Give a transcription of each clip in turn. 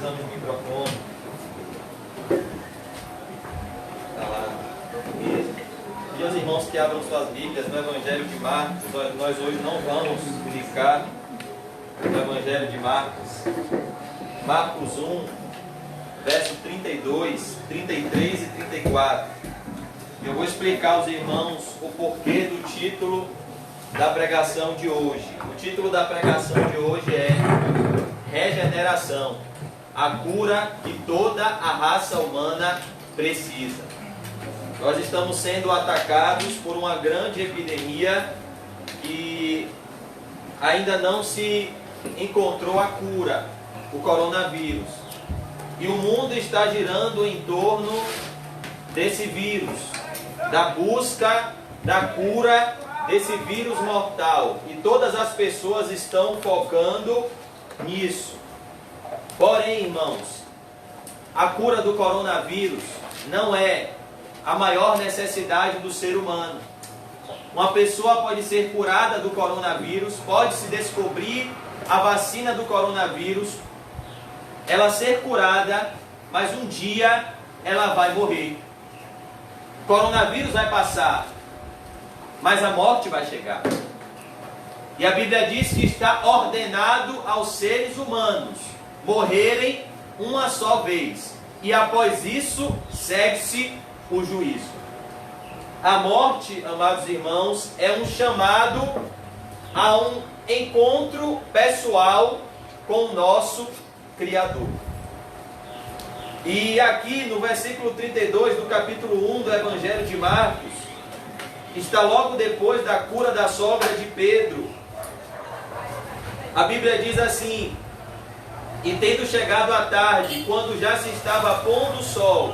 precisamos de microfone. Está lá. E os irmãos que abram suas Bíblias no Evangelho de Marcos. Nós hoje não vamos brincar no Evangelho de Marcos. Marcos 1, verso 32, 33 e 34. Eu vou explicar aos irmãos o porquê do título da pregação de hoje. O título da pregação de hoje é Regeneração, a cura que toda a raça humana precisa. Nós estamos sendo atacados por uma grande epidemia e ainda não se encontrou a cura, o coronavírus. E o mundo está girando em torno desse vírus, da busca da cura desse vírus mortal. E todas as pessoas estão focando nisso. Porém, irmãos, a cura do coronavírus não é a maior necessidade do ser humano. Uma pessoa pode ser curada do coronavírus, pode se descobrir a vacina do coronavírus, ela ser curada, mas um dia ela vai morrer. O coronavírus vai passar, mas a morte vai chegar. E a Bíblia diz que está ordenado aos seres humanos morrerem uma só vez. E após isso, segue-se o juízo. A morte, amados irmãos, é um chamado a um encontro pessoal com o nosso Criador. E aqui no versículo 32 do capítulo 1 do Evangelho de Marcos, está logo depois da cura da sogra de Pedro. A Bíblia diz assim: e tendo chegado a tarde, quando já se estava pondo o sol,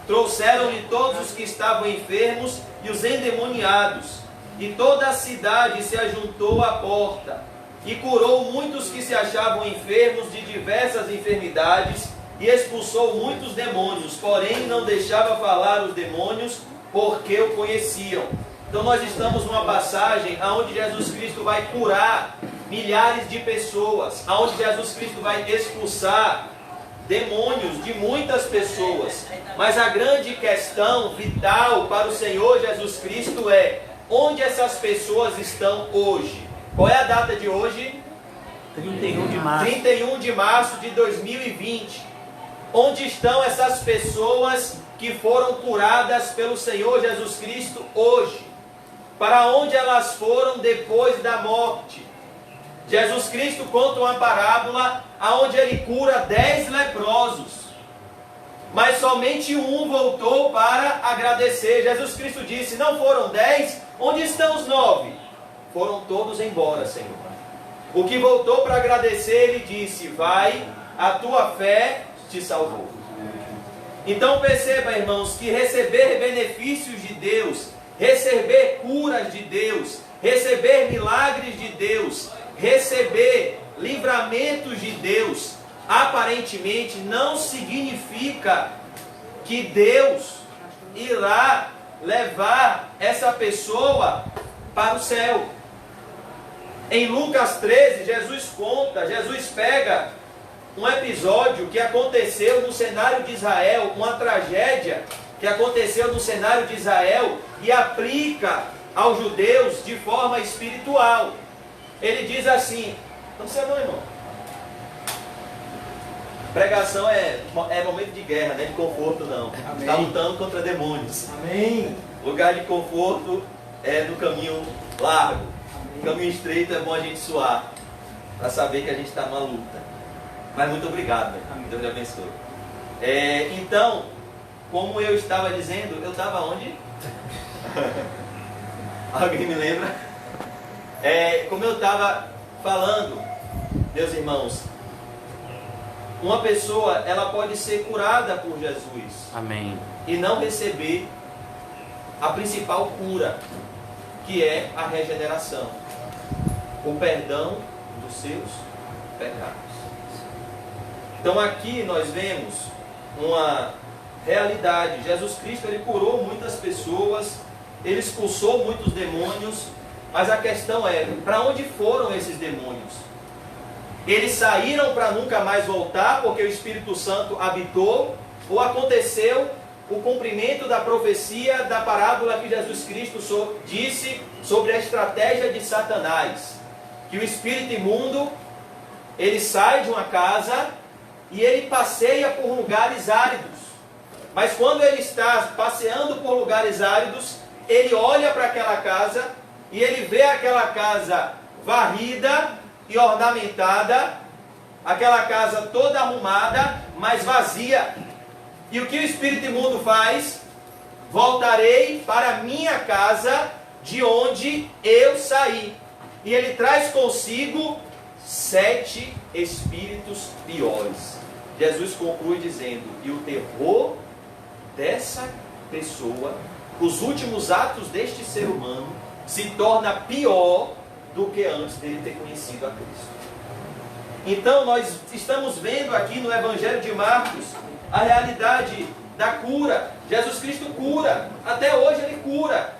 trouxeram-lhe todos os que estavam enfermos e os endemoniados, e toda a cidade se ajuntou à porta, e curou muitos que se achavam enfermos de diversas enfermidades, e expulsou muitos demônios, porém não deixava falar os demônios, porque o conheciam. Então nós estamos numa passagem onde Jesus Cristo vai curar milhares de pessoas, onde Jesus Cristo vai expulsar demônios de muitas pessoas. Mas a grande questão vital para o Senhor Jesus Cristo é: onde essas pessoas estão hoje? Qual é a data de hoje? 31 de março. 31 de março de 2020. Onde estão essas pessoas que foram curadas pelo Senhor Jesus Cristo hoje? Para onde elas foram depois da morte? Jesus Cristo conta uma parábola onde ele cura 10 leprosos, mas somente um voltou para agradecer. Jesus Cristo disse: não foram 10? Onde estão os 9? Foram todos embora, Senhor. O que voltou para agradecer, ele disse: vai, a tua fé te salvou. Então perceba, irmãos, que receber benefícios de Deus, receber curas de Deus, receber milagres de Deus, receber livramentos de Deus, aparentemente não significa que Deus irá levar essa pessoa para o céu. Em Lucas 13, Jesus pega um episódio que aconteceu no cenário de Israel, uma tragédia que aconteceu no cenário de Israel, e aplica aos judeus de forma espiritual. Ele diz assim: não sei não, irmão. Pregação é momento de guerra, não é de conforto não. Está lutando contra demônios. Amém. Lugar de conforto é no caminho largo. No caminho estreito é bom a gente suar, para saber que a gente está numa luta. Mas muito obrigado, Deus lhe abençoe. Então, como eu estava dizendo, eu estava onde? Alguém me lembra? Como eu estava falando, meus irmãos, uma pessoa, ela pode ser curada por Jesus. Amém. E não receber a principal cura, que é a regeneração, o perdão dos seus pecados. Então aqui nós vemos uma realidade. Jesus Cristo, ele curou muitas pessoas, ele expulsou muitos demônios, mas a questão é: para onde foram esses demônios? Eles saíram para nunca mais voltar porque o Espírito Santo habitou, ou aconteceu o cumprimento da profecia da parábola que Jesus Cristo disse sobre a estratégia de Satanás, que o espírito imundo, ele sai de uma casa e ele passeia por lugares áridos. Mas quando ele está passeando por lugares áridos, ele olha para aquela casa e ele vê aquela casa varrida e ornamentada, aquela casa toda arrumada, mas vazia. E o que o espírito imundo faz? Voltarei para a minha casa de onde eu saí. E ele traz consigo 7 espíritos piores. Jesus conclui dizendo: e o terror dessa pessoa, os últimos atos deste ser humano, se torna pior do que antes dele ter conhecido a Cristo. Então nós estamos vendo aqui no Evangelho de Marcos a realidade da cura. Jesus Cristo cura, até hoje ele cura.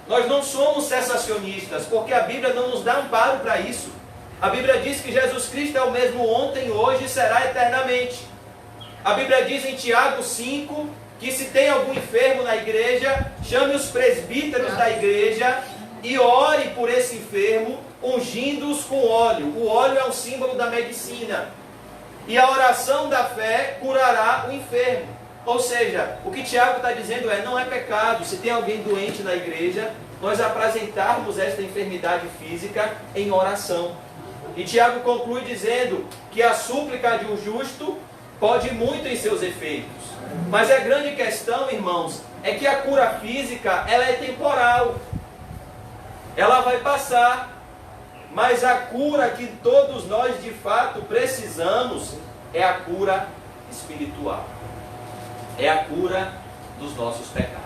Nós não somos cessacionistas, porque a Bíblia não nos dá amparo para isso. A Bíblia diz que Jesus Cristo é o mesmo ontem, hoje e será eternamente. A Bíblia diz em Tiago 5, que se tem algum enfermo na igreja, chame os presbíteros da igreja e ore por esse enfermo, ungindo-os com óleo. O óleo é um símbolo da medicina. E a oração da fé curará o enfermo. Ou seja, o que Tiago está dizendo não é pecado, se tem alguém doente na igreja, nós apresentarmos esta enfermidade física em oração. E Tiago conclui dizendo que a súplica de um justo pode muito em seus efeitos. Mas a grande questão, irmãos, é que a cura física, ela é temporal. Ela vai passar. Mas a cura que todos nós de fato precisamos é a cura espiritual. É a cura dos nossos pecados.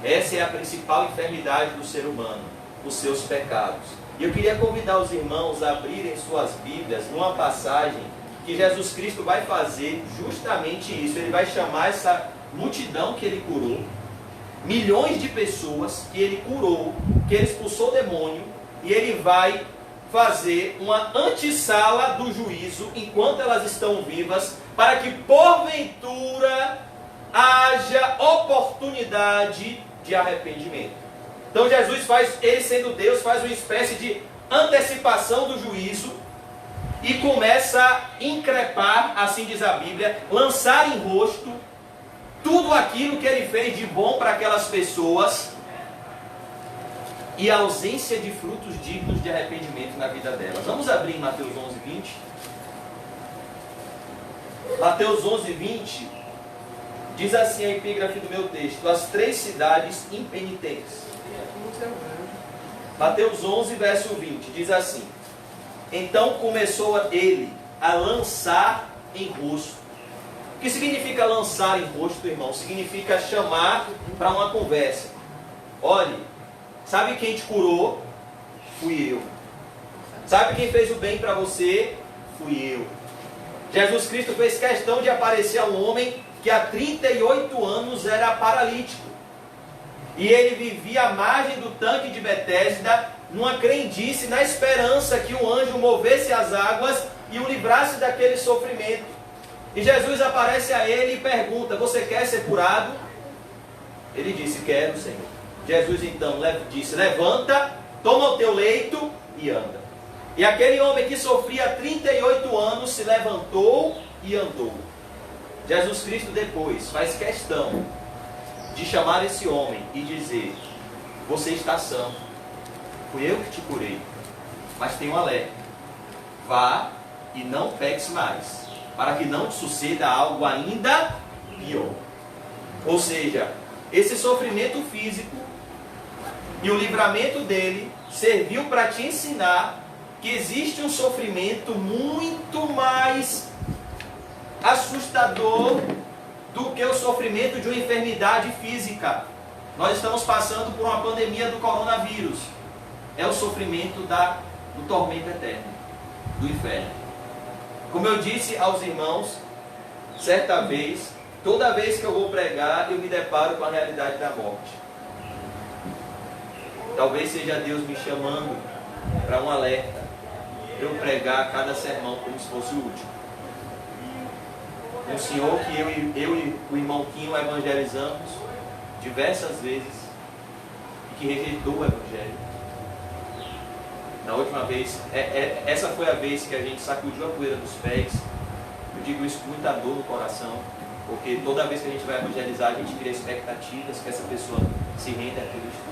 Essa é a principal enfermidade do ser humano, os seus pecados. E eu queria convidar os irmãos a abrirem suas Bíblias numa passagem que Jesus Cristo vai fazer justamente isso. Ele vai chamar essa multidão que ele curou, milhões de pessoas que ele curou, que ele expulsou o demônio, e ele vai fazer uma antessala do juízo enquanto elas estão vivas, para que porventura haja oportunidade de arrependimento. Então Jesus faz, ele sendo Deus, faz uma espécie de antecipação do juízo e começa a increpar, assim diz a Bíblia, lançar em rosto tudo aquilo que ele fez de bom para aquelas pessoas e a ausência de frutos dignos de arrependimento na vida delas. Vamos abrir em Mateus 11, 20. Mateus 11, 20 diz assim a epígrafe do meu texto: as 3 cidades impenitentes. Mateus 11, verso 20 diz assim: então começou ele a lançar em rosto. O que significa lançar em rosto, irmão? Significa chamar para uma conversa. Olhe, sabe quem te curou? Fui eu. Sabe quem fez o bem para você? Fui eu. Jesus Cristo fez questão de aparecer a um homem que há 38 anos era paralítico. E ele vivia à margem do tanque de Betesda, numa crendice, na esperança que o anjo movesse as águas e o livrasse daquele sofrimento. E Jesus aparece a ele e pergunta: você quer ser curado? Ele disse: quero, Senhor. Jesus então disse: levanta, toma o teu leito e anda. E aquele homem que sofria 38 anos se levantou e andou. Jesus Cristo depois faz questão de chamar esse homem e dizer: você está são, fui eu que te curei, mas tem um alerta: vá e não peques mais, para que não te suceda algo ainda pior. Ou seja, esse sofrimento físico e o livramento dele serviu para te ensinar que existe um sofrimento muito mais assustador do que o sofrimento de uma enfermidade física. Nós estamos passando por uma pandemia do coronavírus. É o sofrimento do tormento eterno, do inferno. Como eu disse aos irmãos, certa vez, toda vez que eu vou pregar, eu me deparo com a realidade da morte. Talvez seja Deus me chamando para um alerta. eu pregar cada sermão como se fosse o último. Um senhor que eu e o irmão Quinho evangelizamos diversas vezes e que rejeitou o evangelho. Na última vez, essa foi a vez que a gente sacudiu a poeira dos pés. Eu digo isso com muita dor no coração, porque toda vez que a gente vai evangelizar, a gente cria expectativas que essa pessoa se renda a Cristo.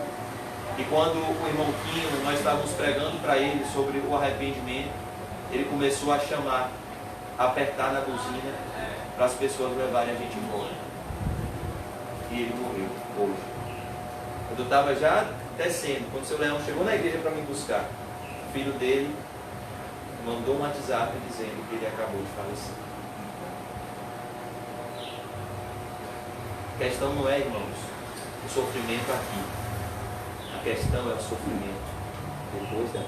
E quando o irmão Quinho, nós estávamos pregando para ele sobre o arrependimento, ele começou a chamar, a apertar na buzina para as pessoas levarem a gente embora. E ele morreu hoje. Quando eu estava já descendo, quando o seu Leão chegou na igreja para me buscar, o filho dele mandou um WhatsApp dizendo que ele acabou de falecer. A questão não é, irmãos, o sofrimento aqui. A questão é o sofrimento depois da.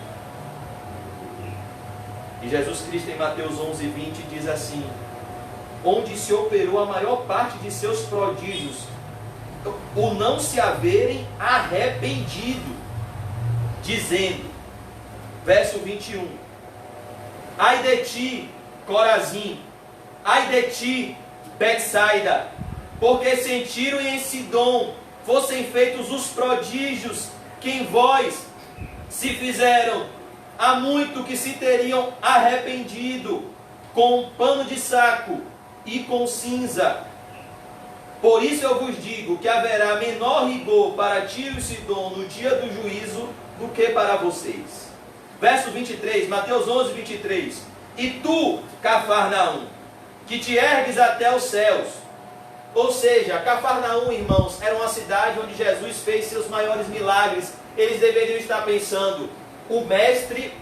E Jesus Cristo em Mateus 11:20 diz assim: onde se operou a maior parte de seus prodígios, o não se haverem arrependido, dizendo, verso 21, ai de ti, Corazim, ai de ti, Betsaida, porque se em Tiro e em Sidom fossem feitos os prodígios que em vós se fizeram, há muito que se teriam arrependido com um pano de saco e com cinza. Por isso eu vos digo que haverá menor rigor para Tiro e Sidom no dia do juízo do que para vocês. Verso 23, Mateus 11:23. E tu, Cafarnaum, que te ergues até os céus. Ou seja, Cafarnaum, irmãos, era uma cidade onde Jesus fez seus maiores milagres. Eles deveriam estar pensando, o mestre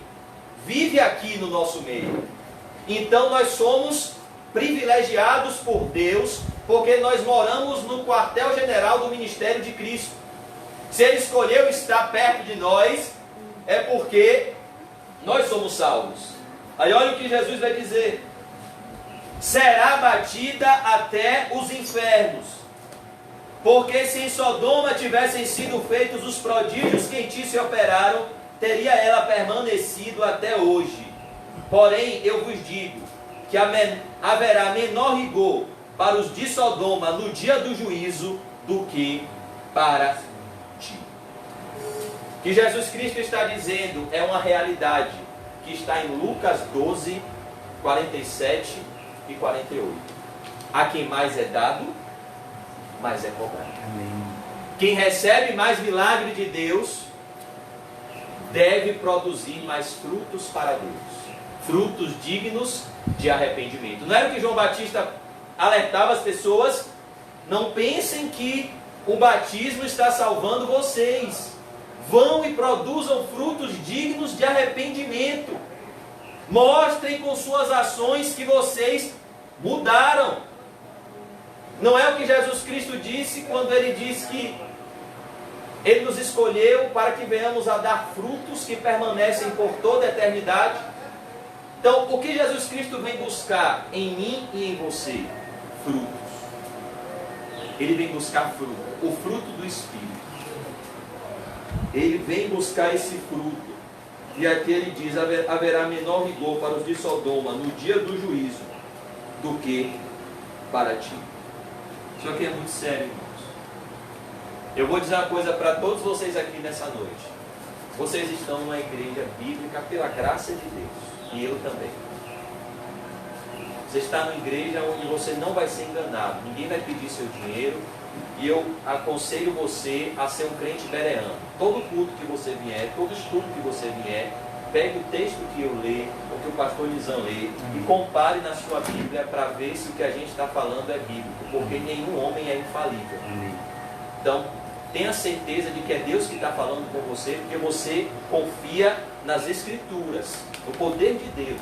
vive aqui no nosso meio. Então nós somos privilegiados por Deus, porque nós moramos no quartel-general do ministério de Cristo. Se Ele escolheu estar perto de nós, é porque nós somos salvos. Aí olha o que Jesus vai dizer: será batida até os infernos, porque se em Sodoma tivessem sido feitos os prodígios que em ti se operaram, teria ela permanecido até hoje. Porém, eu vos digo que haverá menor rigor para os de Sodoma no dia do juízo do que para ti. O que Jesus Cristo está dizendo é uma realidade que está em Lucas 12, 47 e 48. A quem mais é dado, mais é cobrado. Amém. Quem recebe mais milagre de Deus, deve produzir mais frutos para Deus. Frutos dignos de arrependimento. Não era o que João Batista alertava as pessoas? Não pensem que o batismo está salvando vocês. Vão e produzam frutos dignos de arrependimento. Mostrem com suas ações que vocês mudaram. Não é o que Jesus Cristo disse quando Ele disse que Ele nos escolheu para que venhamos a dar frutos que permanecem por toda a eternidade? Então, o que Jesus Cristo vem buscar em mim e em você? Frutos. Ele vem buscar fruto, o fruto do Espírito. Ele vem buscar esse fruto. E aqui ele diz, haverá menor rigor para os de Sodoma no dia do juízo do que para ti. Isso aqui é muito sério, irmãos. Eu vou dizer uma coisa para todos vocês aqui nessa noite. Vocês estão numa igreja bíblica pela graça de Deus. E eu também. Você está numa igreja onde você não vai ser enganado. Ninguém vai pedir seu dinheiro. E eu aconselho você a ser um crente bereano. Todo culto que você vier, todo estudo que você vier, pegue o texto que eu leio, ou que o pastor Nizam lê, e compare na sua Bíblia para ver se o que a gente está falando é bíblico. Porque nenhum homem é infalível. Então, tenha certeza de que é Deus que está falando com você, porque você confia nas Escrituras, no poder de Deus.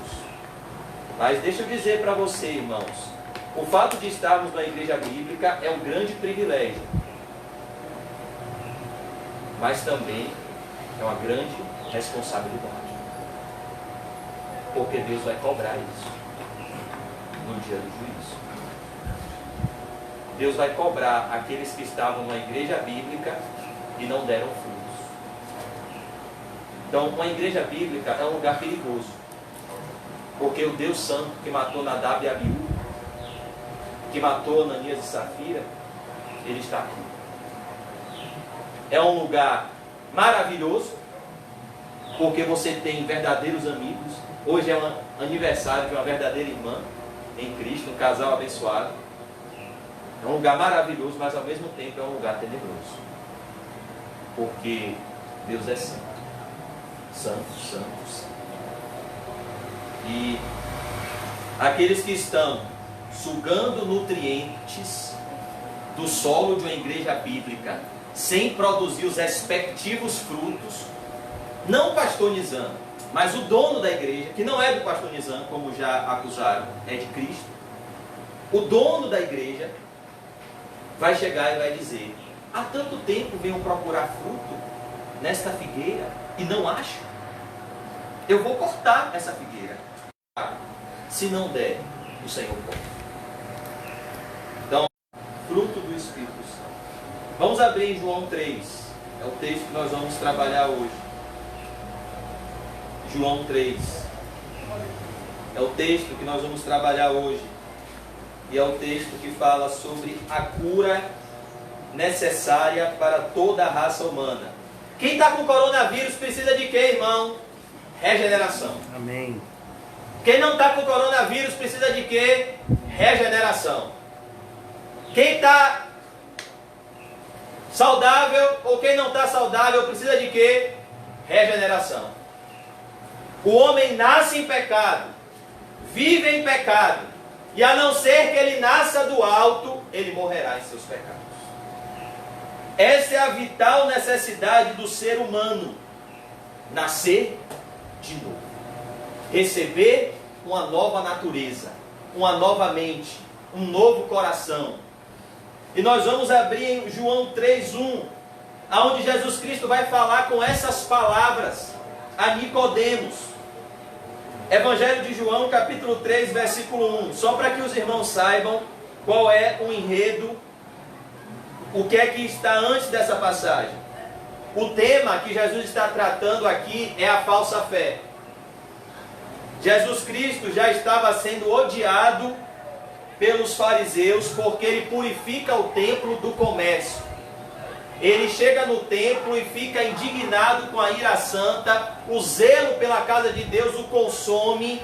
Mas deixa eu dizer para você, irmãos, o fato de estarmos na igreja bíblica é um grande privilégio, mas também é uma grande responsabilidade, porque Deus vai cobrar isso no dia do juízo. Deus vai cobrar aqueles que estavam na igreja bíblica e não deram frutos. Então, uma igreja bíblica é um lugar perigoso. Porque o Deus Santo que matou Nadab e Abiú, que matou Ananias e Safira, Ele está aqui. É um lugar maravilhoso, porque você tem verdadeiros amigos. Hoje é um aniversário de uma verdadeira irmã em Cristo, um casal abençoado. É um lugar maravilhoso, mas ao mesmo tempo é um lugar tenebroso. Porque Deus é santo. Santo, santo, santo. E aqueles que estão sugando nutrientes do solo de uma igreja bíblica, sem produzir os respectivos frutos, não o pastor Nizam, mas o dono da igreja, que não é do pastor Nizam, como já acusaram, é de Cristo. O dono da igreja vai chegar e vai dizer: há tanto tempo venham procurar fruto nesta figueira e não acham. Eu vou cortar essa figueira. Se não der, o Senhor corta. Então, fruto do Espírito Santo. Vamos abrir em João 3. É o texto que nós vamos trabalhar hoje. João 3. É o texto que nós vamos trabalhar hoje. E é o texto que fala sobre a cura necessária para toda a raça humana. Quem está com coronavírus precisa de quê, irmão? Regeneração. Amém. Quem não está com coronavírus precisa de quê? Regeneração. Quem está saudável ou quem não está saudável precisa de quê? Regeneração. O homem nasce em pecado, vive em pecado, e a não ser que ele nasça do alto, ele morrerá em seus pecados. Essa é a vital necessidade do ser humano: nascer de novo, receber uma nova natureza, uma nova mente, um novo coração. E nós vamos abrir em João 3:1, aonde Jesus Cristo vai falar com essas palavras a Nicodemos. Evangelho de João, capítulo 3, versículo 1. Só para que os irmãos saibam qual é o enredo, o que é que está antes dessa passagem. O tema que Jesus está tratando aqui é a falsa fé. Jesus Cristo já estava sendo odiado pelos fariseus porque ele purifica o templo do comércio. Ele chega no templo e fica indignado com a ira santa, o zelo pela casa de Deus o consome,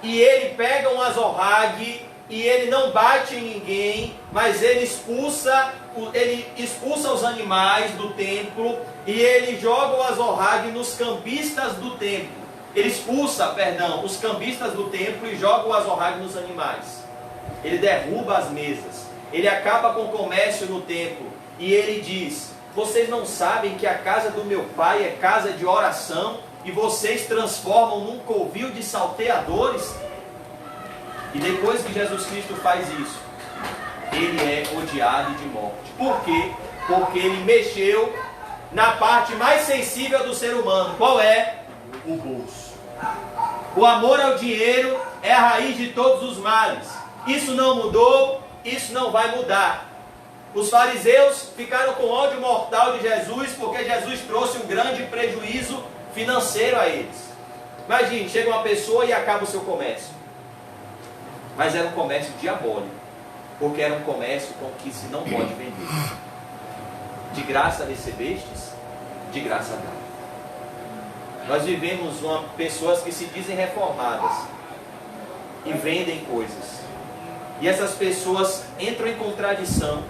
e ele pega um azorrague, e ele não bate em ninguém, mas ele expulsa os animais do templo, e ele joga o azorrague nos cambistas do templo. Ele expulsa, os cambistas do templo e joga o azorrague nos animais. Ele derruba as mesas, ele acaba com o comércio no templo, e ele diz: vocês não sabem que a casa do meu pai é casa de oração, e vocês transformam num covil de salteadores? E depois que Jesus Cristo faz isso, ele é odiado de morte. Por quê? Porque ele mexeu na parte mais sensível do ser humano. Qual é? O bolso. O amor ao dinheiro é a raiz de todos os males. Isso não mudou, isso não vai mudar. Os fariseus ficaram com ódio mortal de Jesus porque Jesus trouxe um grande prejuízo financeiro a eles. Imagine, chega uma pessoa e acaba o seu comércio. Mas era um comércio diabólico, porque era um comércio com que se não pode vender. De graça recebestes, de graça dá. Nós vivemos pessoas que se dizem reformadas e vendem coisas. E essas pessoas entram em contradição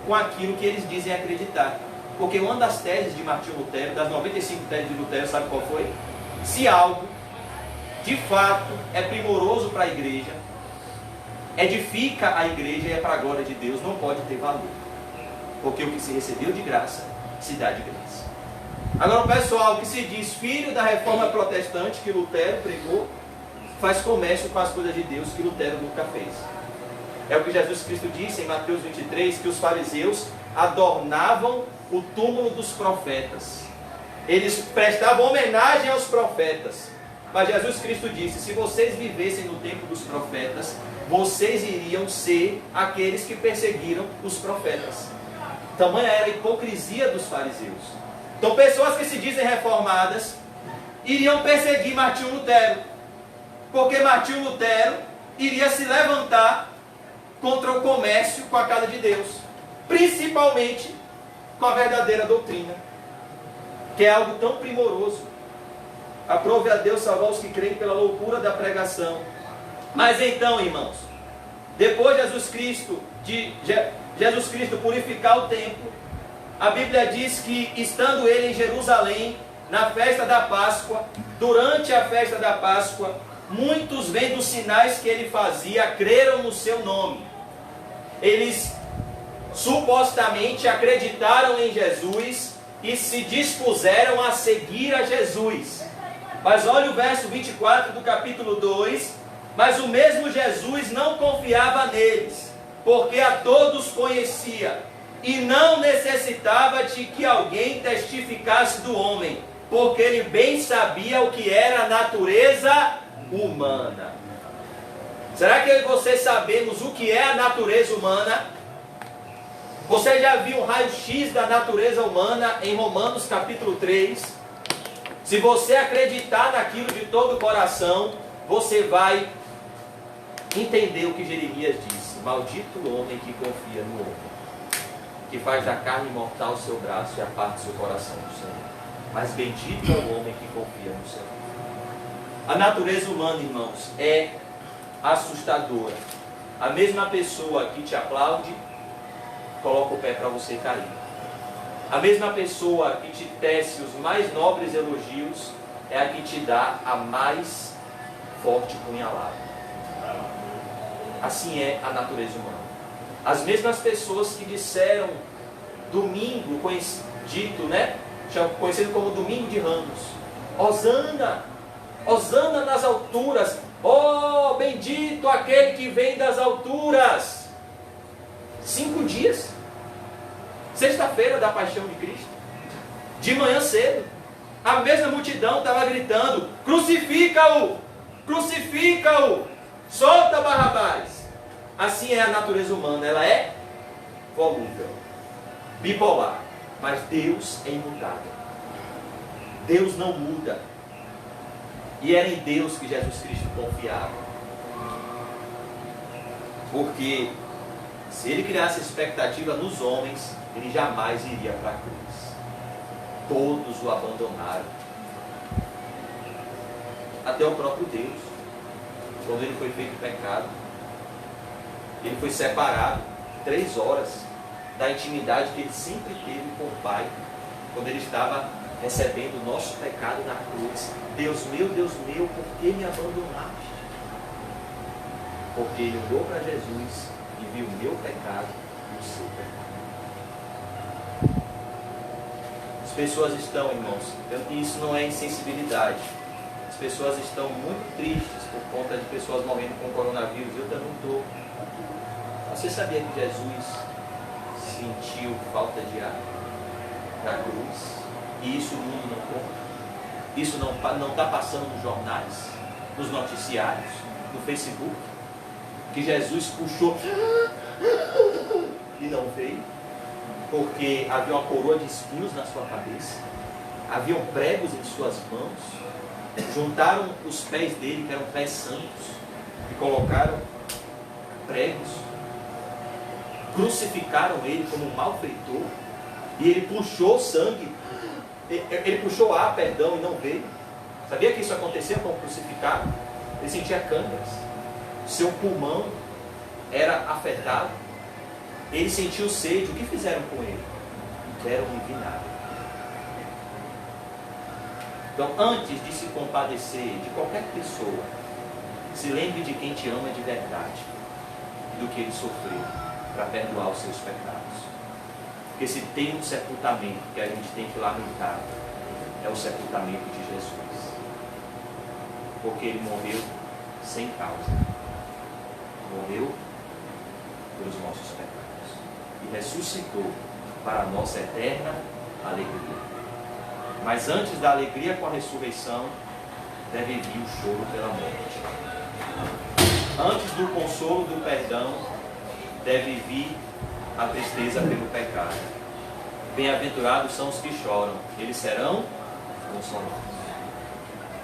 com aquilo que eles dizem acreditar. Porque uma das teses de Martinho Lutero, das 95 teses de Lutero, sabe qual foi? Se algo de fato é primoroso para a igreja, edifica a igreja e é para a glória de Deus, não pode ter valor. Porque o que se recebeu de graça, se dá de graça. Agora o pessoal que se diz filho da reforma protestante que Lutero pregou, faz comércio com as coisas de Deus que Lutero nunca fez. É o que Jesus Cristo disse em Mateus 23, que os fariseus adornavam o túmulo dos profetas. Eles prestavam homenagem aos profetas. Mas Jesus Cristo disse: se vocês vivessem no tempo dos profetas, vocês iriam ser aqueles que perseguiram os profetas. Tamanha era a hipocrisia dos fariseus. Então pessoas que se dizem reformadas iriam perseguir Martinho Lutero. porque Martinho Lutero iria se levantar contra o comércio com a casa de Deus, principalmente com a verdadeira doutrina, que é algo tão primoroso. Aprove a Deus salvar os que creem pela loucura da pregação. Mas então, irmãos, depois de Jesus Cristo purificar o templo, a Bíblia diz que, estando ele em Jerusalém, na festa da Páscoa, durante a festa da Páscoa, muitos, vendo os sinais que ele fazia, creram no seu nome. Eles supostamente acreditaram em Jesus e se dispuseram a seguir a Jesus. Mas olha o verso 24 do capítulo 2. Mas o mesmo Jesus não confiava neles, porque a todos conhecia, e não necessitava de que alguém testificasse do homem, porque ele bem sabia o que era a natureza humana. Será que eu e você sabemos o que é a natureza humana? Você já viu um raio-x da natureza humana em Romanos capítulo 3? Se você acreditar naquilo de todo o coração, você vai entender o que Jeremias disse: maldito o homem que confia no homem, que faz da carne mortal o seu braço e a parte do seu coração do Senhor. Mas bendito é o homem que confia no Senhor. A natureza humana, irmãos, é assustadora. A mesma pessoa que te aplaude, coloca o pé para você cair. A mesma pessoa que te tece os mais nobres elogios é a que te dá a mais forte punhalada. Assim é a natureza humana. As mesmas pessoas que disseram domingo, conhecido como domingo de Ramos: Hosana, Hosana nas alturas, oh, bendito aquele que vem das alturas. 5 dias, sexta-feira da paixão de Cristo, de manhã cedo, a mesma multidão estava gritando: crucifica-o, crucifica-o, solta Barrabás. Assim é a natureza humana, ela é volúvel, bipolar, mas Deus é imutável. Deus não muda. E era em Deus que Jesus Cristo confiava. Porque se ele criasse expectativa nos homens, ele jamais iria para a cruz. Todos o abandonaram. Até o próprio Deus, quando ele foi feito pecado, ele foi separado 3 horas da intimidade que ele sempre teve com o Pai, quando ele estava recebendo o nosso pecado na cruz. Deus meu, por que me abandonaste? Porque ele olhou para Jesus e viu o meu pecado e o seu pecado. As pessoas estão, irmãos, e isso não é insensibilidade. As pessoas estão muito tristes por conta de pessoas morrendo com coronavírus. Eu também estou. Você sabia que Jesus sentiu falta de ar na cruz? E isso o mundo não conta? Isso não está passando nos jornais, nos noticiários, no Facebook? Que Jesus puxou e não veio, porque havia uma coroa de espinhos na sua cabeça, haviam pregos em suas mãos, juntaram os pés dele, que eram pés santos, e colocaram pregos, crucificaram ele como um malfeitor, e ele puxou sangue, ele puxou ar, perdão, e não veio. Sabia que isso acontecia com o crucificado? Ele sentia câimbras, seu pulmão era afetado, ele sentiu sede. O que fizeram com ele? Deram-lhe vinagre. Então, antes de se compadecer de qualquer pessoa, se lembre de quem te ama de verdade, do que ele sofreu para perdoar os seus pecados. Porque se tem um sepultamento que a gente tem que lamentar, é o sepultamento de Jesus. Porque ele morreu sem causa. Morreu pelos nossos pecados. E ressuscitou para a nossa eterna alegria. Mas antes da alegria com a ressurreição, deve vir o choro pela morte. Antes do consolo do perdão, deve vir a tristeza pelo pecado. Bem-aventurados são os que choram, eles serão consolados.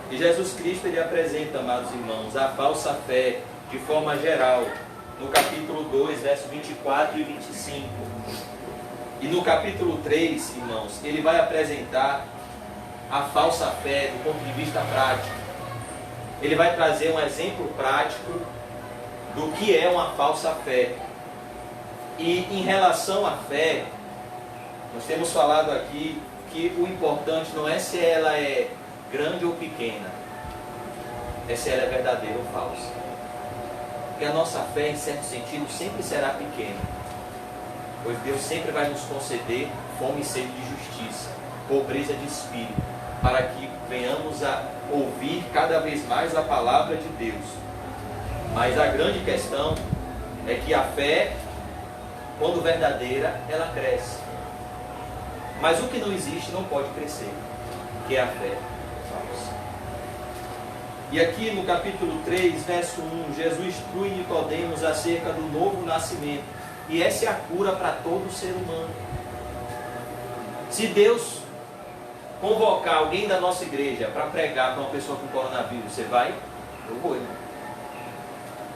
E Jesus Cristo, ele apresenta, amados irmãos, a falsa fé de forma geral, no capítulo 2, versos 24 e 25. E no capítulo 3, irmãos, ele vai apresentar a falsa fé do ponto de vista prático. Ele vai trazer um exemplo prático do que é uma falsa fé. E em relação à fé, nós temos falado aqui que o importante não é se ela é grande ou pequena, é se ela é verdadeira ou falsa. Porque a nossa fé, em certo sentido, sempre será pequena, pois Deus sempre vai nos conceder fome e sede de justiça, pobreza de espírito, para que venhamos a ouvir cada vez mais a palavra de Deus. Mas a grande questão é que a fé, quando verdadeira, ela cresce. Mas o que não existe não pode crescer, que é a fé falsa. E aqui no capítulo 3, verso 1, Jesus instrui Nicodemos acerca do novo nascimento. E essa é a cura para todo ser humano. Se Deus convocar alguém da nossa igreja para pregar para uma pessoa com coronavírus, você vai? Eu vou, irmão.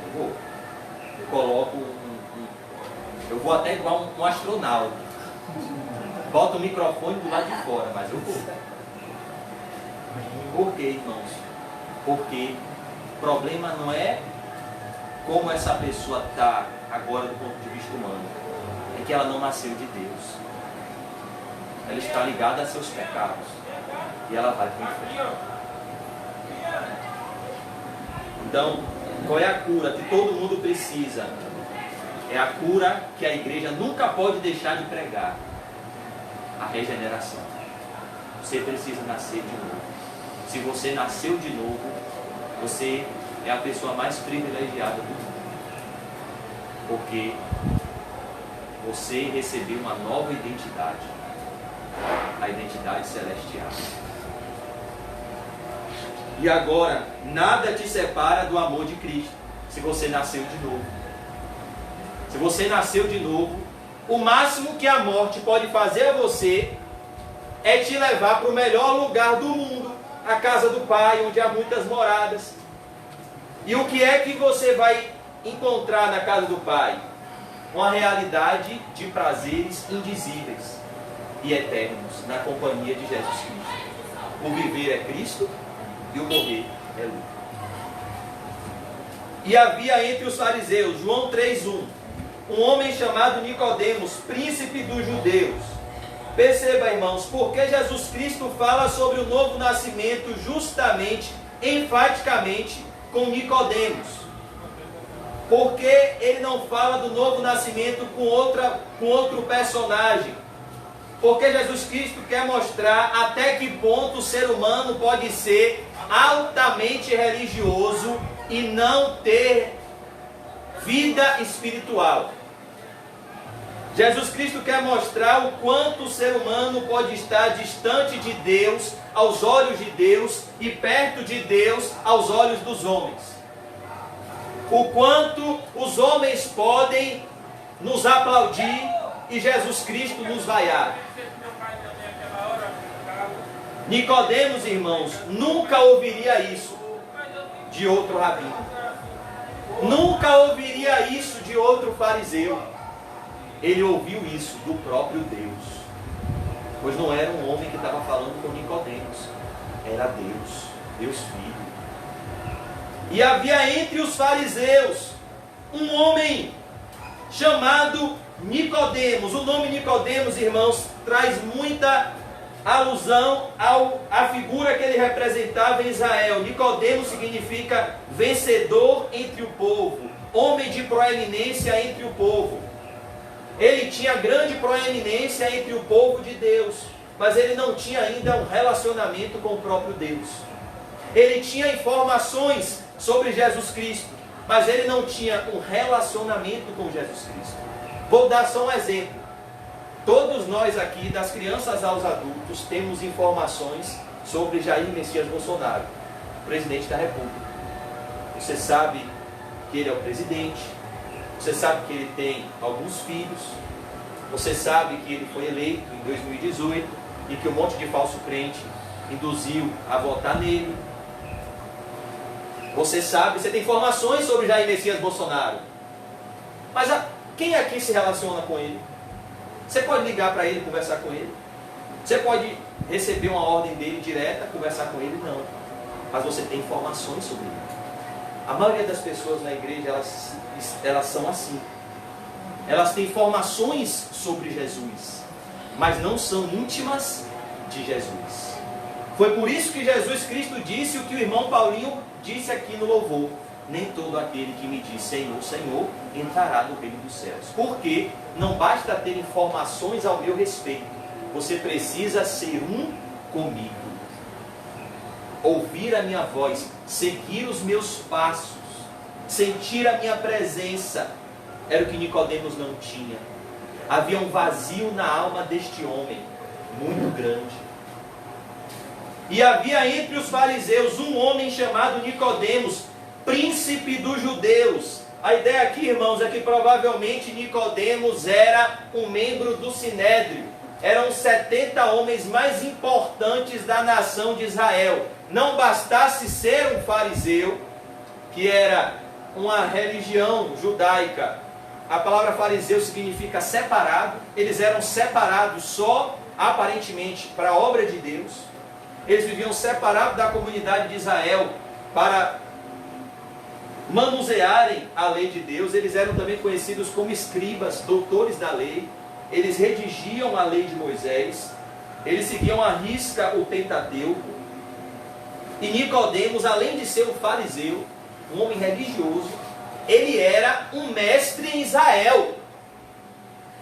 Eu vou. Eu coloco eu vou até igual um astronauta. Boto o microfone do lado de fora, mas eu vou. Por quê, irmãos? Porque o problema não é como essa pessoa está agora do ponto de vista humano. É que ela não nasceu de Deus. Ela está ligada a seus pecados. E ela vai para o inferno. Então, qual é a cura que todo mundo precisa? É a cura que a igreja nunca pode deixar de pregar. A regeneração. Você precisa nascer de novo. Se você nasceu de novo, você é a pessoa mais privilegiada do mundo. Porque você recebeu uma nova identidade. A identidade celestial. E agora, nada te separa do amor de Cristo, se você nasceu de novo. Se você nasceu de novo, o máximo que a morte pode fazer a você é te levar para o melhor lugar do mundo, a casa do Pai, onde há muitas moradas. E o que é que você vai encontrar na casa do Pai? Uma realidade de prazeres indizíveis e eternos na companhia de Jesus Cristo. O viver é Cristo e o morrer é lucro. E havia entre os fariseus, João 3:1, um homem chamado Nicodemos, príncipe dos judeus. Perceba, irmãos, porque Jesus Cristo fala sobre o novo nascimento justamente, enfaticamente, com Nicodemos. Porque ele não fala do novo nascimento com outro personagem. Porque Jesus Cristo quer mostrar até que ponto o ser humano pode ser altamente religioso e não ter vida espiritual. Jesus Cristo quer mostrar o quanto o ser humano pode estar distante de Deus, aos olhos de Deus, e perto de Deus, aos olhos dos homens. O quanto os homens podem nos aplaudir e Jesus Cristo nos vaiar. Nicodemos, irmãos, nunca ouviria isso de outro rabino. Nunca ouviria isso de outro fariseu. Ele ouviu isso do próprio Deus. Pois não era um homem que estava falando com Nicodemos. Era Deus, Deus Filho. E havia entre os fariseus um homem chamado Nicodemos. O nome Nicodemos, irmãos, traz muita alusão à figura que ele representava em Israel. Nicodemos significa vencedor entre o povo, homem de proeminência entre o povo. Ele tinha grande proeminência entre o povo de Deus, mas ele não tinha ainda um relacionamento com o próprio Deus. Ele tinha informações sobre Jesus Cristo, mas ele não tinha um relacionamento com Jesus Cristo. Vou dar só um exemplo. Todos nós aqui, das crianças aos adultos, temos informações sobre Jair Messias Bolsonaro, presidente da República. Você sabe que ele é o presidente, você sabe que ele tem alguns filhos, você sabe que ele foi eleito em 2018 e que um monte de falso crente induziu a votar nele. Você sabe, você tem informações sobre Jair Messias Bolsonaro. Mas quem aqui se relaciona com ele? Você pode ligar para ele e conversar com ele? Você pode receber uma ordem dele direta, conversar com ele? Não. Mas você tem informações sobre ele. A maioria das pessoas na igreja, elas são assim. Elas têm informações sobre Jesus, mas não são íntimas de Jesus. Foi por isso que Jesus Cristo disse o que o irmão Paulinho disse aqui no louvor: nem todo aquele que me diz Senhor, Senhor, entrará no reino dos céus. Porque não basta ter informações ao meu respeito, você precisa ser um comigo, ouvir a minha voz, seguir os meus passos, sentir a minha presença. Era o que Nicodemos não tinha. Havia um vazio na alma deste homem, muito grande. E havia entre os fariseus um homem chamado Nicodemos, príncipe dos judeus. A ideia aqui, irmãos, é que provavelmente Nicodemos era um membro do Sinédrio. Eram 70 homens mais importantes da nação de Israel. Não bastasse ser um fariseu, que era uma religião judaica. A palavra fariseu significa separado. Eles eram separados só, aparentemente, para a obra de Deus. Eles viviam separados da comunidade de Israel para manusearem a lei de Deus. Eles eram também conhecidos como escribas, doutores da lei. Eles redigiam a lei de Moisés. Eles seguiam à risca o Pentateuco. E Nicodemos, além de ser um fariseu, um homem religioso, ele era um mestre em Israel.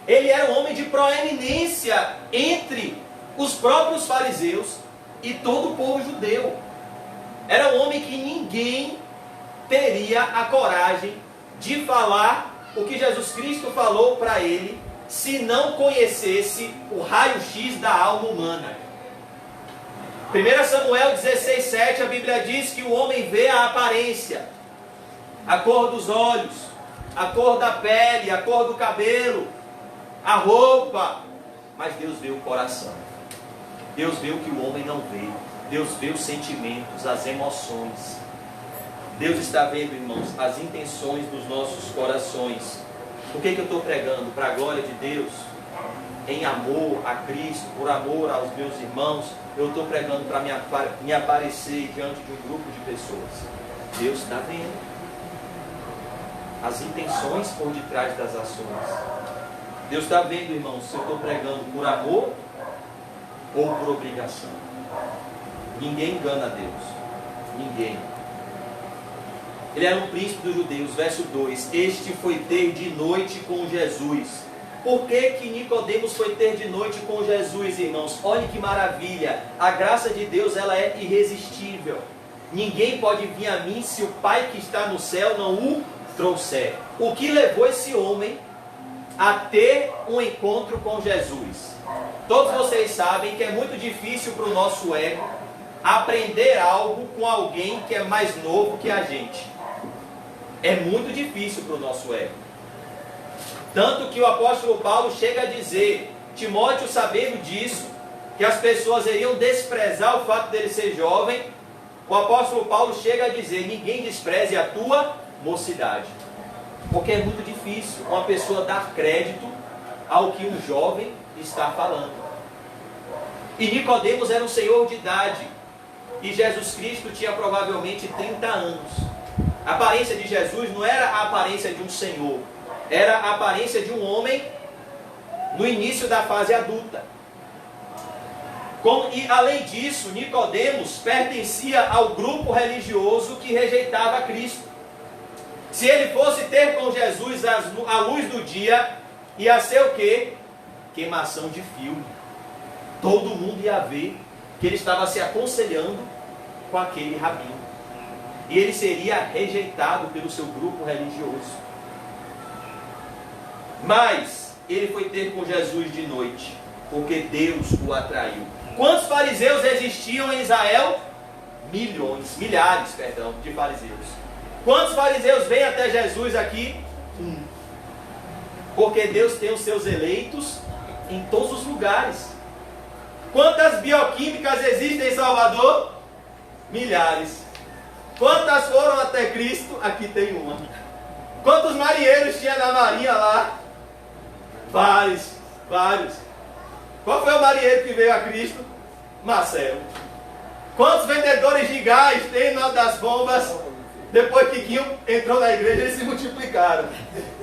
Ele era um homem de proeminência entre os próprios fariseus e todo o povo judeu. Era um homem que ninguém teria a coragem de falar o que Jesus Cristo falou para ele, se não conhecesse o raio-x da alma humana. 1 Samuel 16:7, a Bíblia diz que o homem vê a aparência, a cor dos olhos, a cor da pele, a cor do cabelo, a roupa, mas Deus vê o coração. Deus vê o que o homem não vê. Deus vê os sentimentos, as emoções. Deus está vendo, irmãos, as intenções dos nossos corações. O que eu estou pregando? Para a glória de Deus, em amor a Cristo, por amor aos meus irmãos. Eu estou pregando para me aparecer diante de um grupo de pessoas. Deus está vendo as intenções por detrás das ações. Deus está vendo, irmãos, se eu estou pregando por amor ou por obrigação. Ninguém engana a Deus. Ninguém. Ele era um príncipe dos judeus. Verso 2. Este foi ter de noite com Jesus. Por que que Nicodemos foi ter de noite com Jesus, irmãos? Olhe que maravilha. A graça de Deus, ela é irresistível. Ninguém pode vir a mim se o Pai que está no céu não o trouxer. O que levou esse homem a ter um encontro com Jesus? Todos vocês sabem que é muito difícil para o nosso ego aprender algo com alguém que é mais novo que a gente. É muito difícil para o nosso ego. Tanto que o apóstolo Paulo chega a dizer: Timóteo, sabendo disso, que as pessoas iriam desprezar o fato dele ser jovem, o apóstolo Paulo chega a dizer: ninguém despreze a tua mocidade. Porque é muito difícil uma pessoa dar crédito ao que um jovem está falando. E Nicodemos era um senhor de idade, e Jesus Cristo tinha provavelmente 30 anos. A aparência de Jesus não era a aparência de um senhor, era a aparência de um homem no início da fase adulta. E além disso, Nicodemos pertencia ao grupo religioso que rejeitava Cristo. Se ele fosse ter com Jesus à luz do dia, ia ser o quê? Queimação de filme. Todo mundo ia ver que ele estava se aconselhando com aquele rabino. E ele seria rejeitado pelo seu grupo religioso. Mas ele foi ter com Jesus de noite, porque Deus o atraiu. Quantos fariseus existiam em Israel? Milhares de fariseus. Quantos fariseus vêm até Jesus aqui? Porque Deus tem os seus eleitos em todos os lugares. Quantas bioquímicas existem em Salvador? Milhares. Quantas foram até Cristo? Aqui tem uma. Quantos marinheiros tinha na marinha lá? Vários. Qual foi o marinheiro que veio a Cristo? Marcelo. Quantos vendedores de gás tem na das bombas? Depois que Quinho entrou na igreja, eles se multiplicaram.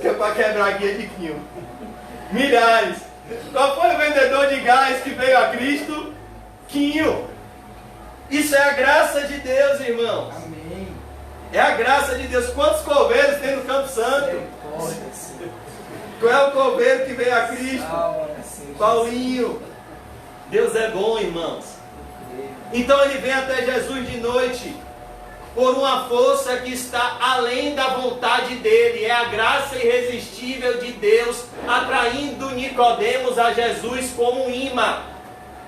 Que é para quebrar a guia de Quinho. Milhares. Qual foi o vendedor de gás que veio a Cristo? Quinho. Isso é a graça de Deus, irmãos. Amém. É a graça de Deus. Quantos coveiros tem no Campo Santo? Qual é o coveiro que veio a Cristo? Paulinho. Deus é bom, irmãos. Então ele vem até Jesus de noite por uma força que está além da vontade dele. É a graça irresistível de Deus atraindo Nicodemos a Jesus como um imã.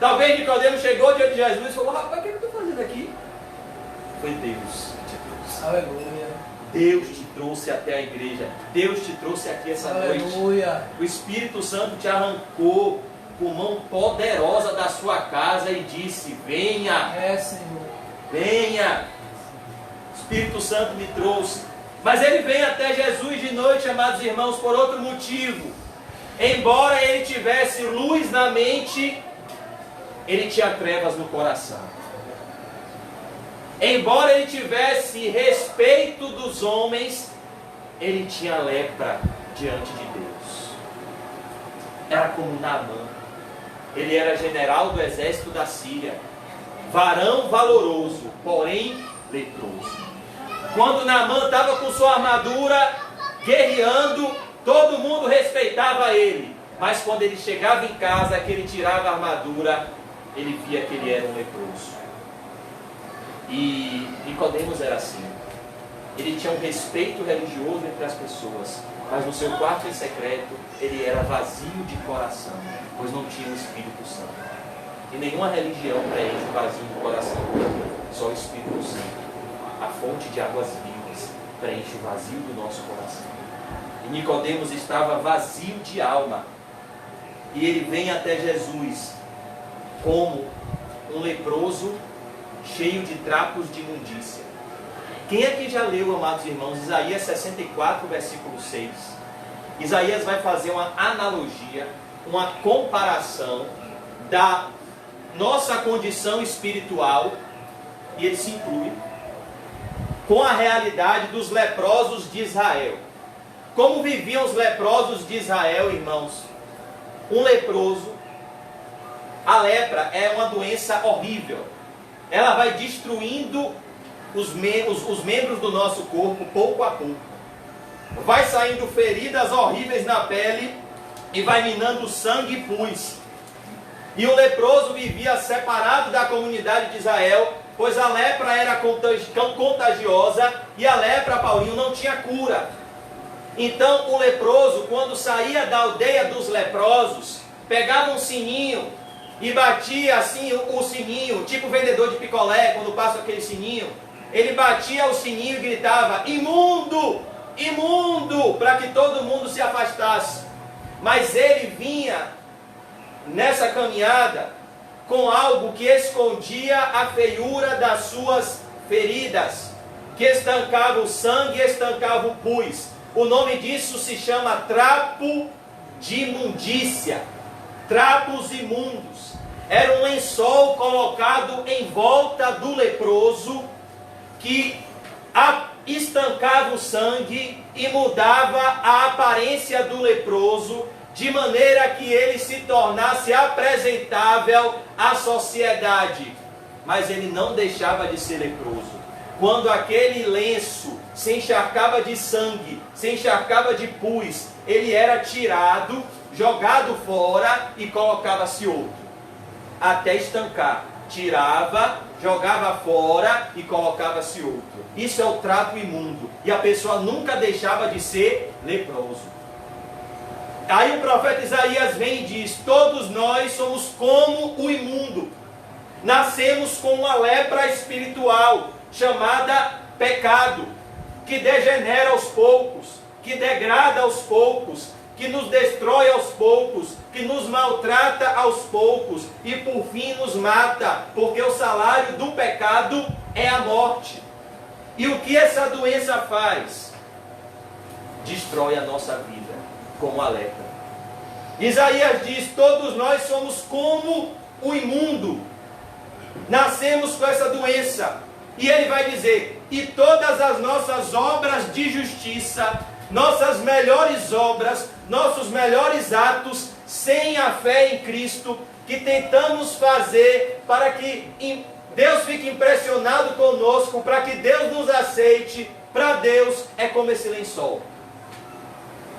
Talvez Nicodemos chegou diante de Jesus e falou: rapaz, o que eu estou fazendo aqui? Foi Deus que te trouxe. Aleluia. Deus te trouxe até a igreja. Deus te trouxe aqui essa noite. Aleluia. O Espírito Santo te arrancou com mão poderosa da sua casa e disse: venha, Senhor. venha. O Espírito Santo me trouxe. Mas ele vem até Jesus de noite, amados irmãos, por outro motivo. Embora ele tivesse luz na mente, ele tinha trevas no coração. Embora ele tivesse respeito dos homens, ele tinha lepra diante de Deus. Era como Naamã. Ele era general do exército da Síria, varão valoroso, porém leproso. Quando Naamã estava com sua armadura, guerreando, todo mundo respeitava ele. Mas quando ele chegava em casa, que ele tirava a armadura, ele via que ele era um leproso. E Nicodemos era assim. Ele tinha um respeito religioso entre as pessoas, mas no seu quarto em secreto, ele era vazio de coração, pois não tinha o Espírito Santo. E nenhuma religião preenche o vazio do coração, só o Espírito Santo, a fonte de águas vivas, preenche o vazio do nosso coração. E Nicodemos estava vazio de alma, e ele vem até Jesus como um leproso cheio de trapos de imundícia. Quem é que já leu, amados irmãos, Isaías 64, versículo 6? Isaías vai fazer uma analogia, uma comparação da nossa condição espiritual, e ele se inclui, com a realidade dos leprosos de Israel. Como viviam os leprosos de Israel, irmãos? Um leproso, a lepra é uma doença horrível. Ela vai destruindo os membros do nosso corpo pouco a pouco. Vai saindo feridas horríveis na pele e vai minando sangue e pus. E o leproso vivia separado da comunidade de Israel, pois a lepra era contagiosa e a lepra, Paulinho, não tinha cura. Então o leproso, quando saía da aldeia dos leprosos, pegava um sininho e batia assim o sininho, tipo vendedor de picolé, quando passa aquele sininho. Ele batia o sininho e gritava: imundo, imundo, para que todo mundo se afastasse. Mas ele vinha nessa caminhada com algo que escondia a feiura das suas feridas, que estancava o sangue e estancava o pus. O nome disso se chama trapo de imundícia. Trapos imundos. Era um lençol colocado em volta do leproso que estancava o sangue e mudava a aparência do leproso, de maneira que ele se tornasse apresentável à sociedade. Mas ele não deixava de ser leproso. Quando aquele lenço se encharcava de sangue, se encharcava de pus, ele era tirado, jogado fora e colocava-se outro, até estancar. Tirava, jogava fora e colocava-se outro. Isso é o trapo imundo. E a pessoa nunca deixava de ser leproso. Aí o profeta Isaías vem e diz: todos nós somos como o imundo. Nascemos com uma lepra espiritual, chamada pecado, que degenera aos poucos, que degrada aos poucos, que nos destrói aos poucos, que nos maltrata aos poucos e por fim nos mata, porque o salário do pecado é a morte. E o que essa doença faz? Destrói a nossa vida, como a lepra. Isaías diz: todos nós somos como o imundo. Nascemos com essa doença. E ele vai dizer: e todas as nossas obras de justiça, nossas melhores obras, nossos melhores atos, sem a fé em Cristo, que tentamos fazer para que Deus fique impressionado conosco, para que Deus nos aceite, para Deus é como esse lençol.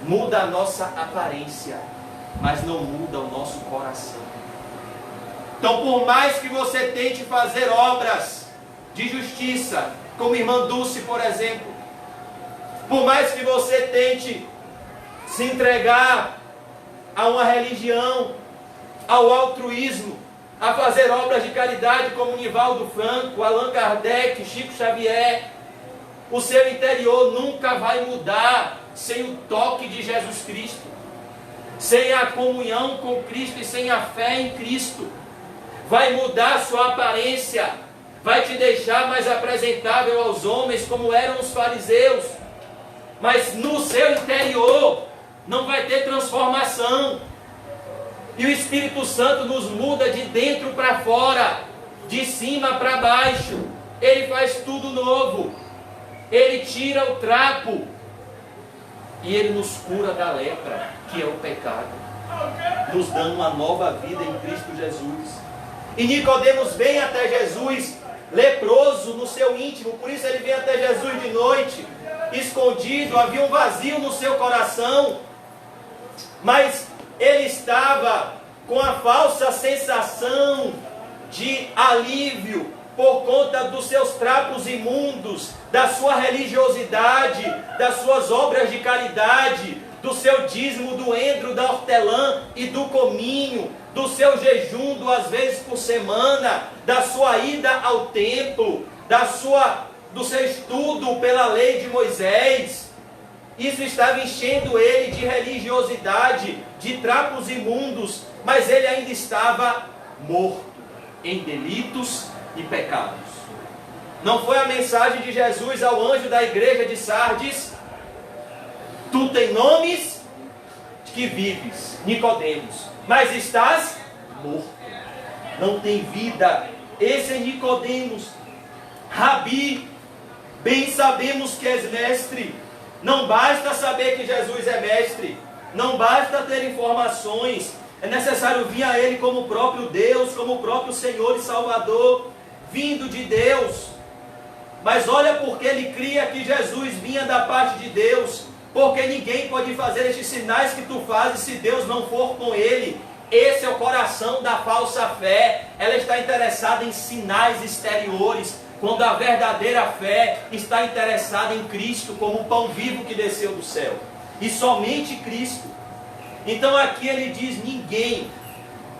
Muda a nossa aparência, mas não muda o nosso coração. Então, por mais que você tente fazer obras de justiça, como irmã Dulce, por exemplo, por mais que você tente se entregar a uma religião, ao altruísmo, a fazer obras de caridade como Nivaldo Franco, Allan Kardec, Chico Xavier, o seu interior nunca vai mudar sem o toque de Jesus Cristo, sem a comunhão com Cristo e sem a fé em Cristo. Vai mudar a sua aparência, vai te deixar mais apresentável aos homens como eram os fariseus, mas no seu interior não vai ter transformação. E o Espírito Santo nos muda de dentro para fora, de cima para baixo. Ele faz tudo novo. Ele tira o trapo e ele nos cura da lepra, que é o pecado, nos dando uma nova vida em Cristo Jesus. E Nicodemos vem até Jesus leproso no seu íntimo, por isso ele vem até Jesus de noite, escondido. Havia um vazio no seu coração, mas ele estava com a falsa sensação de alívio por conta dos seus trapos imundos, da sua religiosidade, das suas obras de caridade, do seu dízimo do endro, da hortelã e do cominho, do seu jejum 2 vezes por semana, da sua ida ao templo, do seu estudo pela lei de Moisés. Isso estava enchendo ele de religiosidade, de trapos imundos, mas ele ainda estava morto em delitos e pecados. Não foi a mensagem de Jesus ao anjo da igreja de Sardes: tu tem nomes que vives, Nicodemos, mas estás morto, não tem vida. Esse é Nicodemos. Rabi, bem sabemos que és mestre. Não basta saber que Jesus é mestre, não basta ter informações, é necessário vir a Ele como o próprio Deus, como o próprio Senhor e Salvador, vindo de Deus. Mas olha porque ele cria que Jesus vinha da parte de Deus, porque ninguém pode fazer estes sinais que tu fazes se Deus não for com ele. Esse é o coração da falsa fé. Ela está interessada em sinais exteriores, quando a verdadeira fé está interessada em Cristo como o pão vivo que desceu do céu, e somente Cristo. Então aqui ele diz: ninguém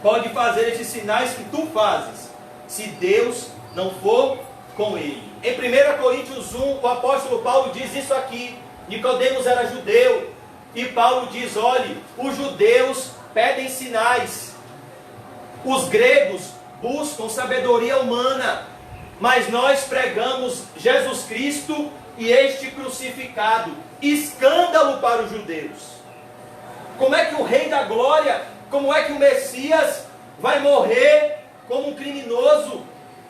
pode fazer esses sinais que tu fazes se Deus não for com ele. Em 1 Coríntios 1, o apóstolo Paulo diz isso aqui. Nicodemos era judeu, e Paulo diz: olhe, os judeus pedem sinais, os gregos buscam sabedoria humana, mas nós pregamos Jesus Cristo e este crucificado, escândalo para os judeus. Como é que o Rei da Glória, como é que o Messias vai morrer como um criminoso,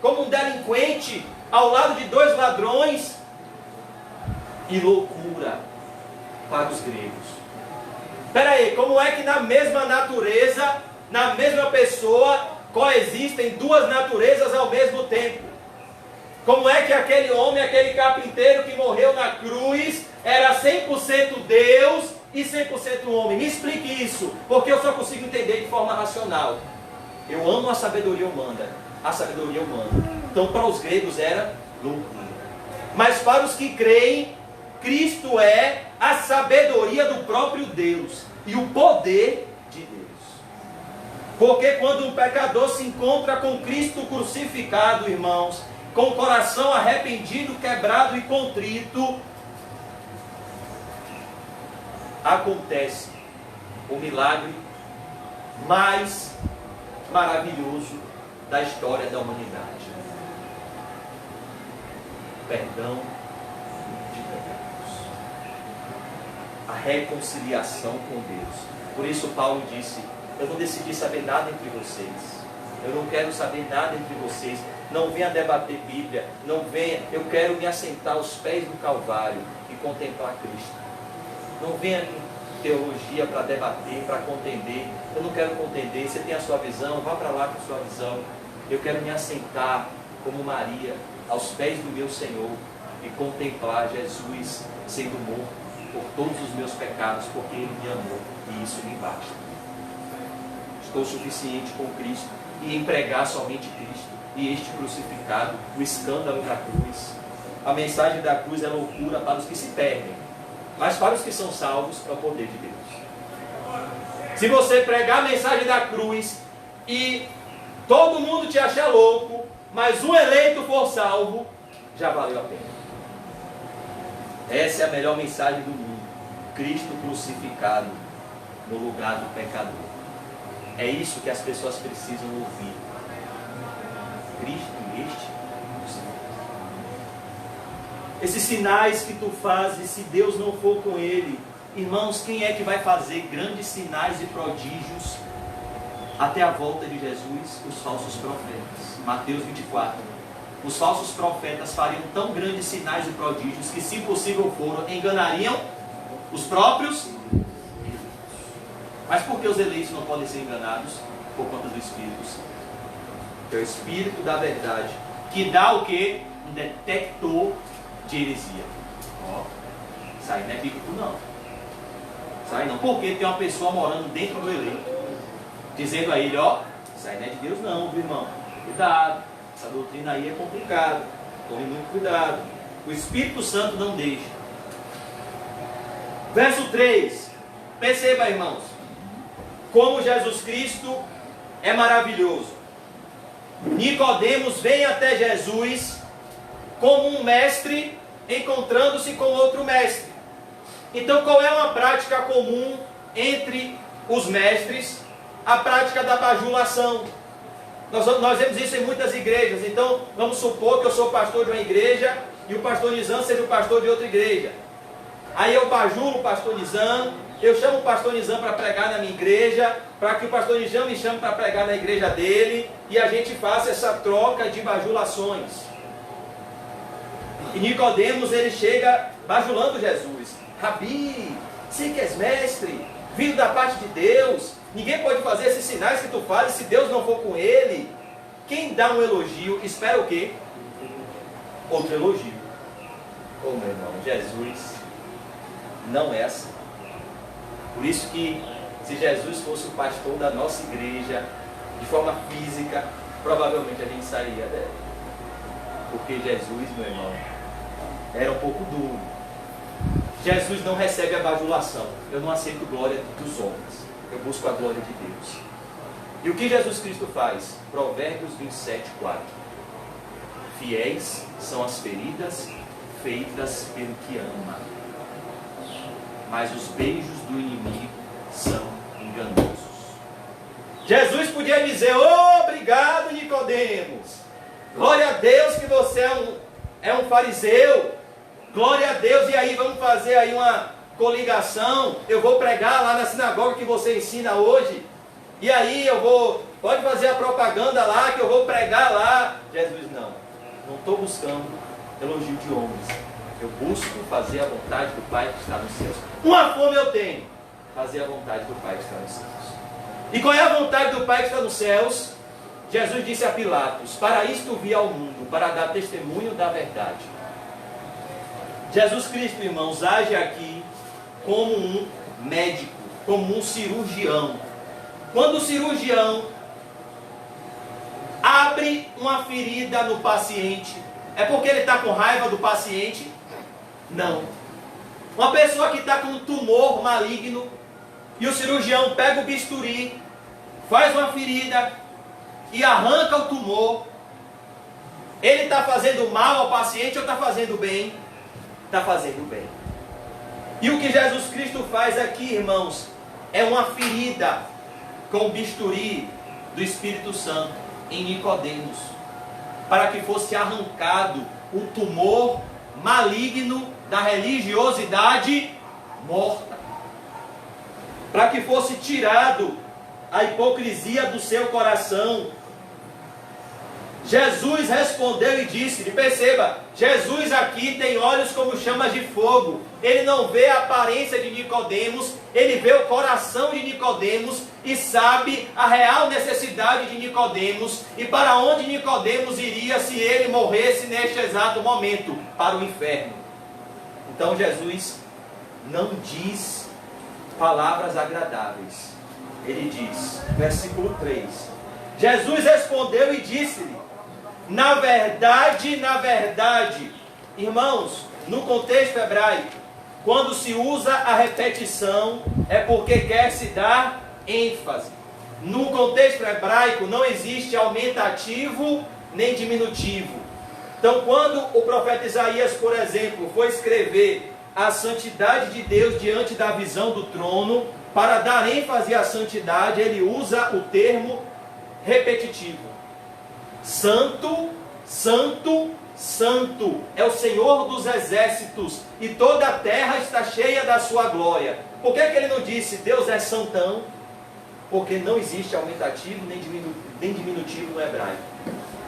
como um delinquente, ao lado de 2 ladrões? E loucura para os gregos. Espera aí, como é que na mesma natureza, na mesma pessoa, coexistem 2 naturezas ao mesmo tempo? Como é que aquele homem, aquele carpinteiro que morreu na cruz, era 100% Deus e 100% homem? Me explique isso, porque eu só consigo entender de forma racional. Eu amo a sabedoria humana. Então, para os gregos era loucura. Mas para os que creem, Cristo é a sabedoria do próprio Deus e o poder de Deus. Porque quando um pecador se encontra com Cristo crucificado, irmãos, com o coração arrependido, quebrado e contrito, acontece o milagre mais maravilhoso da história da humanidade: perdão a reconciliação com Deus. Por isso Paulo disse: eu não decidi saber nada entre vocês. Eu não quero saber nada entre vocês. Não venha debater Bíblia. Não venha. Eu quero me assentar aos pés do Calvário e contemplar Cristo. Não venha em teologia para debater, para contender. Eu não quero contender. Você tem a sua visão, vá para lá com a sua visão. Eu quero me assentar como Maria aos pés do meu Senhor e contemplar Jesus sendo morto por todos os meus pecados, porque Ele me amou, e isso me basta. Estou suficiente com Cristo e em pregar somente Cristo e este crucificado, o escândalo da cruz. A mensagem da cruz é loucura para os que se perdem, mas para os que são salvos é o poder de Deus. Se você pregar a mensagem da cruz e todo mundo te achar louco, mas um eleito for salvo, já valeu a pena. Essa é a melhor mensagem do mundo. Cristo crucificado no lugar do pecador. É isso que as pessoas precisam ouvir. Cristo este crucificado. Esses sinais que tu fazes, se Deus não for com ele, irmãos, quem é que vai fazer grandes sinais e prodígios até a volta de Jesus? Os falsos profetas. Mateus 24. Os falsos profetas fariam tão grandes sinais e prodígios que, se possível for, enganariam os próprios eleitos. Mas por que os eleitos não podem ser enganados? Por conta do Espírito Santo. Que é o Espírito da verdade, que dá o quê? Um detector de heresia. Ó, isso aí não é bíblico não. Isso aí não. Porque tem uma pessoa morando dentro do eleito, dizendo a ele, ó, isso aí não é de Deus não, viu, irmão? Cuidado, essa doutrina aí é complicada. Tome muito cuidado. O Espírito Santo não deixa. Verso 3. Perceba, irmãos, como Jesus Cristo é maravilhoso. Nicodemos vem até Jesus como um mestre encontrando-se com outro mestre. Então, qual é uma prática comum entre os mestres? A prática da bajulação. Nós vemos isso em muitas igrejas. Então, vamos supor que eu sou pastor de uma igreja e o pastor Nizam seja o pastor de outra igreja. Aí eu bajulo o pastor Nizam, eu chamo o pastor Nizam para pregar na minha igreja, para que o pastor Nizam me chame para pregar na igreja dele, e a gente faça essa troca de bajulações. E Nicodemos, ele chega bajulando Jesus. Rabi, você que és mestre, vindo da parte de Deus, ninguém pode fazer esses sinais que tu fazes se Deus não for com ele. Quem dá um elogio, espera o quê? Outro elogio. Oh, meu irmão, Jesus não é assim. Por isso que, se Jesus fosse o pastor da nossa igreja, de forma física, provavelmente a gente sairia dela. Porque Jesus, meu irmão, era um pouco duro. Jesus não recebe a bajulação. Eu não aceito glória dos homens. Eu busco a glória de Deus. E o que Jesus Cristo faz? Provérbios 27, 4. Fiéis são as feridas feitas pelo que ama, mas os beijos do inimigo são enganosos. Jesus podia dizer, obrigado, Nicodemos. Glória a Deus que você é um fariseu. Glória a Deus, e aí vamos fazer aí uma coligação. Eu vou pregar lá na sinagoga que você ensina hoje. E aí pode fazer a propaganda lá que eu vou pregar lá. Jesus, não estou buscando elogio de homens. Eu busco fazer a vontade do Pai que está nos céus. Uma fome eu tenho, fazer a vontade do Pai que está nos céus. E qual é a vontade do Pai que está nos céus? Jesus disse a Pilatos, para isto vi ao mundo, para dar testemunho da verdade. Jesus Cristo, irmãos, age aqui como um médico, como um cirurgião. Quando o cirurgião abre uma ferida no paciente, é porque ele está com raiva do paciente? Não. Uma pessoa que está com um tumor maligno e o cirurgião pega o bisturi, faz uma ferida e arranca o tumor, ele está fazendo mal ao paciente ou está fazendo bem? Está fazendo bem. E o que Jesus Cristo faz aqui, irmãos, é uma ferida com o bisturi do Espírito Santo em Nicodemos, para que fosse arrancado o tumor maligno da religiosidade morta. para que fosse tirado a hipocrisia do seu coração. Jesus respondeu e disse-lhe, perceba, Jesus aqui tem olhos como chamas de fogo. Ele não vê a aparência de Nicodemos, ele vê o coração de Nicodemos e sabe a real necessidade de Nicodemos e para onde Nicodemos iria se ele morresse neste exato momento, para o inferno. Então Jesus não diz palavras agradáveis. Ele diz, versículo 3, Jesus respondeu e disse-lhe, na verdade, irmãos, no contexto hebraico, quando se usa a repetição, é porque quer se dar ênfase. No contexto hebraico não existe aumentativo nem diminutivo. Então, quando o profeta Isaías, por exemplo, foi escrever a santidade de Deus diante da visão do trono, para dar ênfase à santidade, ele usa o termo repetitivo. Santo, santo, santo é o Senhor dos exércitos e toda a terra está cheia da sua glória. Por que ele não disse Deus é santão? Porque não existe aumentativo nem diminutivo no hebraico.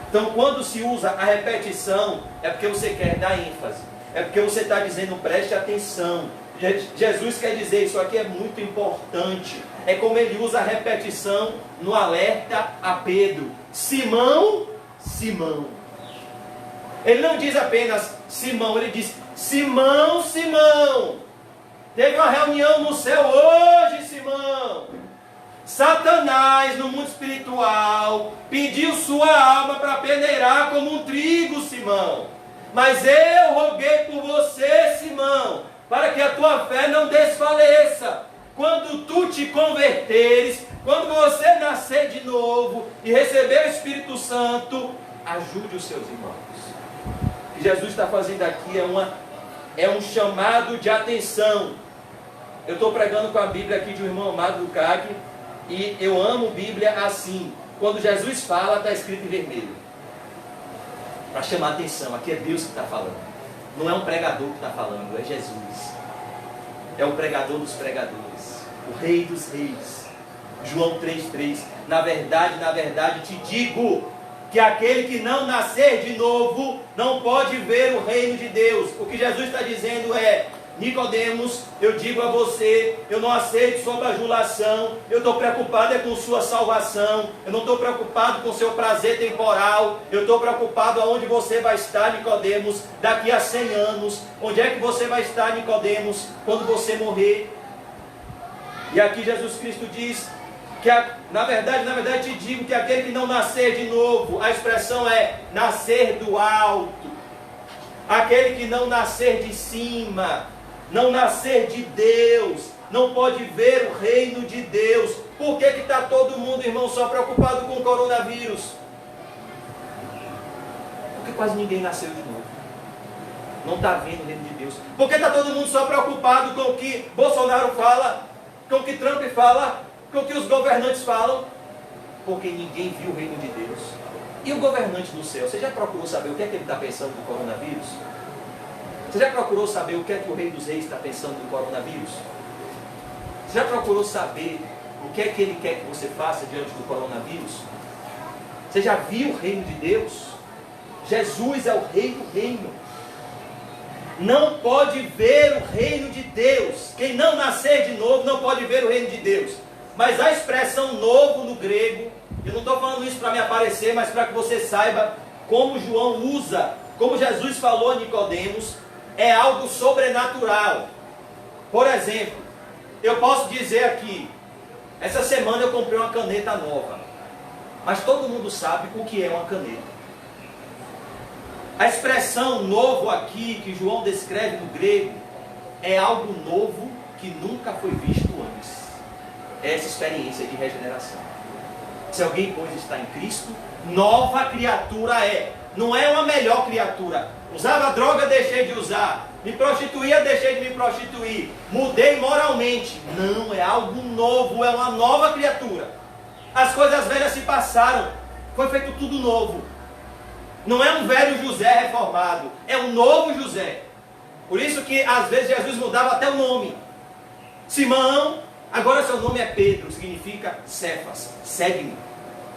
Então quando se usa a repetição é porque você quer dar ênfase, é porque você está dizendo preste atenção. Jesus quer dizer isso aqui é muito importante. É como ele usa a repetição no alerta a Pedro. Simão, Simão. Ele não diz apenas Simão, ele diz Simão, Simão. Teve uma reunião no céu hoje, Simão. Satanás, no mundo espiritual, pediu sua alma para peneirar como um trigo, Simão. Mas eu roguei por você, Simão, para que a tua fé não desfaleça. Quando tu te converteres, quando você nascer de novo e receber o Espírito Santo, ajude os seus irmãos. O que Jesus está fazendo aqui é um chamado de atenção. Eu estou pregando com a Bíblia aqui de um irmão amado do CAC, e eu amo Bíblia assim. Quando Jesus fala, está escrito em vermelho. Para chamar a atenção, aqui é Deus que está falando. Não é um pregador que está falando, é Jesus. É o pregador dos pregadores, o Rei dos reis. João 3,3. Na verdade te digo que aquele que não nascer de novo não pode ver o reino de Deus. O que Jesus está dizendo é: Nicodemos, eu digo a você, eu não aceito sua bajulação, eu estou preocupado com sua salvação, eu não estou preocupado com seu prazer temporal, eu estou preocupado aonde você vai estar, Nicodemos, daqui a 100 anos. Onde é que você vai estar, Nicodemos, quando você morrer? E aqui Jesus Cristo diz que, na verdade te digo que aquele que não nascer de novo, a expressão é nascer do alto, aquele que não nascer de cima, não nascer de Deus, não pode ver o reino de Deus. Por que está todo mundo, irmão, só preocupado com o coronavírus? Porque quase ninguém nasceu de novo. Não está vendo o reino de Deus. Por que está todo mundo só preocupado com o que Bolsonaro fala, com o que Trump fala, com o que os governantes falam? Porque ninguém viu o reino de Deus. E o governante do céu, você já procurou saber o que é que ele está pensando do coronavírus? Você já procurou saber o que é que o Rei dos Reis está pensando do coronavírus? Você já procurou saber o que é que ele quer que você faça diante do coronavírus? Você já viu o reino de Deus? Jesus é o Rei do reino. Não pode ver o reino de Deus. Quem não nascer de novo não pode ver o reino de Deus. Mas a expressão novo no grego, eu não estou falando isso para me aparecer, mas para que você saiba como João usa, como Jesus falou a Nicodemos, é algo sobrenatural. Por exemplo, eu posso dizer aqui, essa semana eu comprei uma caneta nova, mas todo mundo sabe o que é uma caneta. A expressão novo aqui, que João descreve no grego, é algo novo que nunca foi visto antes. É essa experiência de regeneração. Se alguém, pois, está em Cristo, nova criatura é. Não é uma melhor criatura. Usava droga, deixei de usar. Me prostituía, deixei de me prostituir. Mudei moralmente. Não, é algo novo, é uma nova criatura. As coisas velhas se passaram. Foi feito tudo novo. Não é um velho José reformado. É um novo José. Por isso que às vezes Jesus mudava até o nome. Simão, Agora seu nome é Pedro, significa Cefas, segue-me.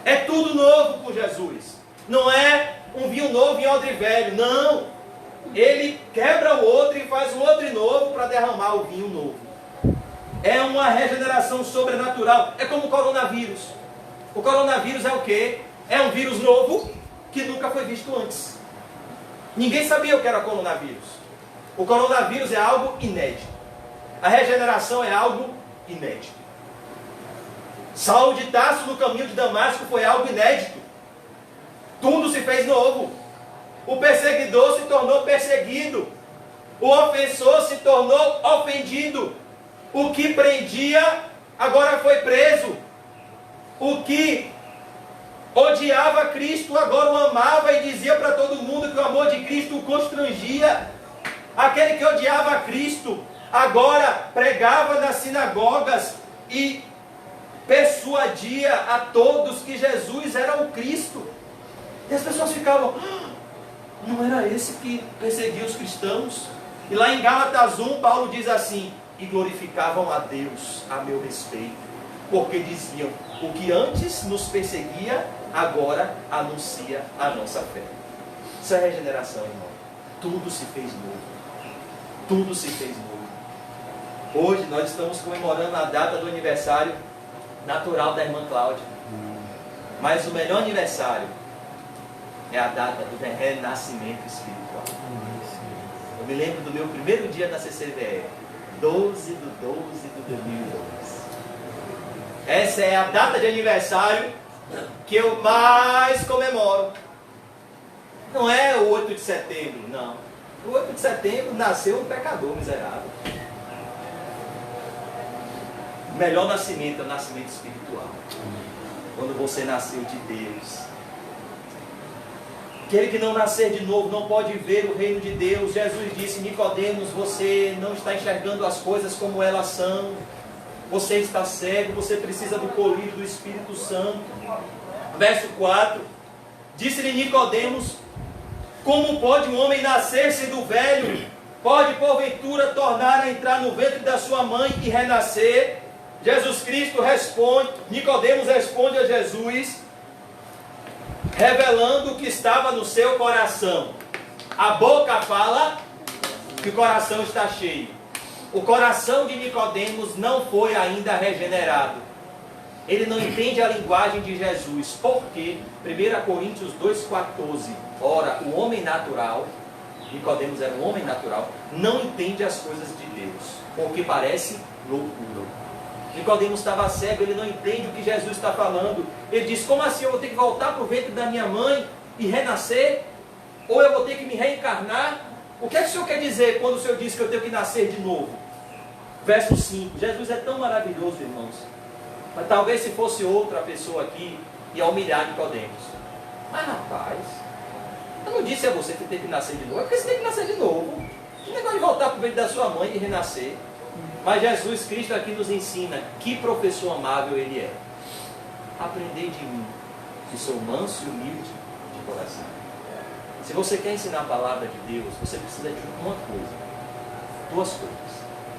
É tudo novo com Jesus. Não é um vinho novo em odre velho, não. Ele quebra o outro e faz o odre novo para derramar o vinho novo. É uma regeneração sobrenatural. É como o coronavírus. O coronavírus é o quê? É um vírus novo que nunca foi visto antes. Ninguém sabia o que era coronavírus. O coronavírus é algo inédito. A regeneração é algo inédito. Saulo de Tarso no caminho de Damasco foi algo inédito. Tudo se fez novo. O perseguidor se tornou perseguido. O ofensor se tornou ofendido. O que prendia agora foi preso. O que odiava Cristo agora o amava e dizia para todo mundo que o amor de Cristo o constrangia. Aquele que odiava Cristo agora pregava nas sinagogas e persuadia a todos que Jesus era o Cristo. E as pessoas ficavam, não era esse que perseguia os cristãos? E lá em Gálatas 1, Paulo diz assim, e glorificavam a Deus a meu respeito, porque diziam, o que antes nos perseguia, agora anuncia a nossa fé. Isso é regeneração, irmão. Tudo se fez novo. Tudo se fez novo. Hoje nós estamos comemorando a data do aniversário natural da irmã Cláudia. Mas o melhor aniversário é a data do renascimento espiritual. Eu me lembro do meu primeiro dia na CCVE, 12 de 2012. Essa é a data de aniversário que eu mais comemoro. Não é o 8 de setembro, não. O 8 de setembro nasceu um pecador miserável. O melhor nascimento é o nascimento espiritual. Quando você nasceu de Deus. Aquele que não nascer de novo não pode ver o reino de Deus. Jesus disse, Nicodemos, você não está enxergando as coisas como elas são. Você está cego, você precisa do colírio do Espírito Santo. Verso 4. Disse-lhe Nicodemos, como pode um homem nascer sendo velho? Pode porventura tornar a entrar no ventre da sua mãe e renascer? Jesus Cristo responde, Nicodemos responde a Jesus, revelando o que estava no seu coração. A boca fala que o coração está cheio. O coração de Nicodemos não foi ainda regenerado. Ele não entende a linguagem de Jesus. Por quê? 1 Coríntios 2,14. Ora, o homem natural, Nicodemos era um homem natural, não entende as coisas de Deus, porque parece loucura. Nicodemos estava cego, ele não entende o que Jesus está falando. Ele diz, como assim eu vou ter que voltar para o ventre da minha mãe e renascer? Ou eu vou ter que me reencarnar? O que é que o Senhor quer dizer quando o Senhor diz que eu tenho que nascer de novo? Verso 5. Jesus é tão maravilhoso, irmãos. Mas talvez se fosse outra pessoa aqui, ia humilhar Nicodemos. Mas rapaz, eu não disse a você que tem que nascer de novo. É porque você tem que nascer de novo. Não é negócio de voltar para o ventre da sua mãe e renascer. Mas Jesus Cristo aqui nos ensina que professor amável Ele é. Aprendei de mim, que sou manso e humilde de coração. Se você quer ensinar a palavra de Deus, você precisa de uma coisa. Duas coisas.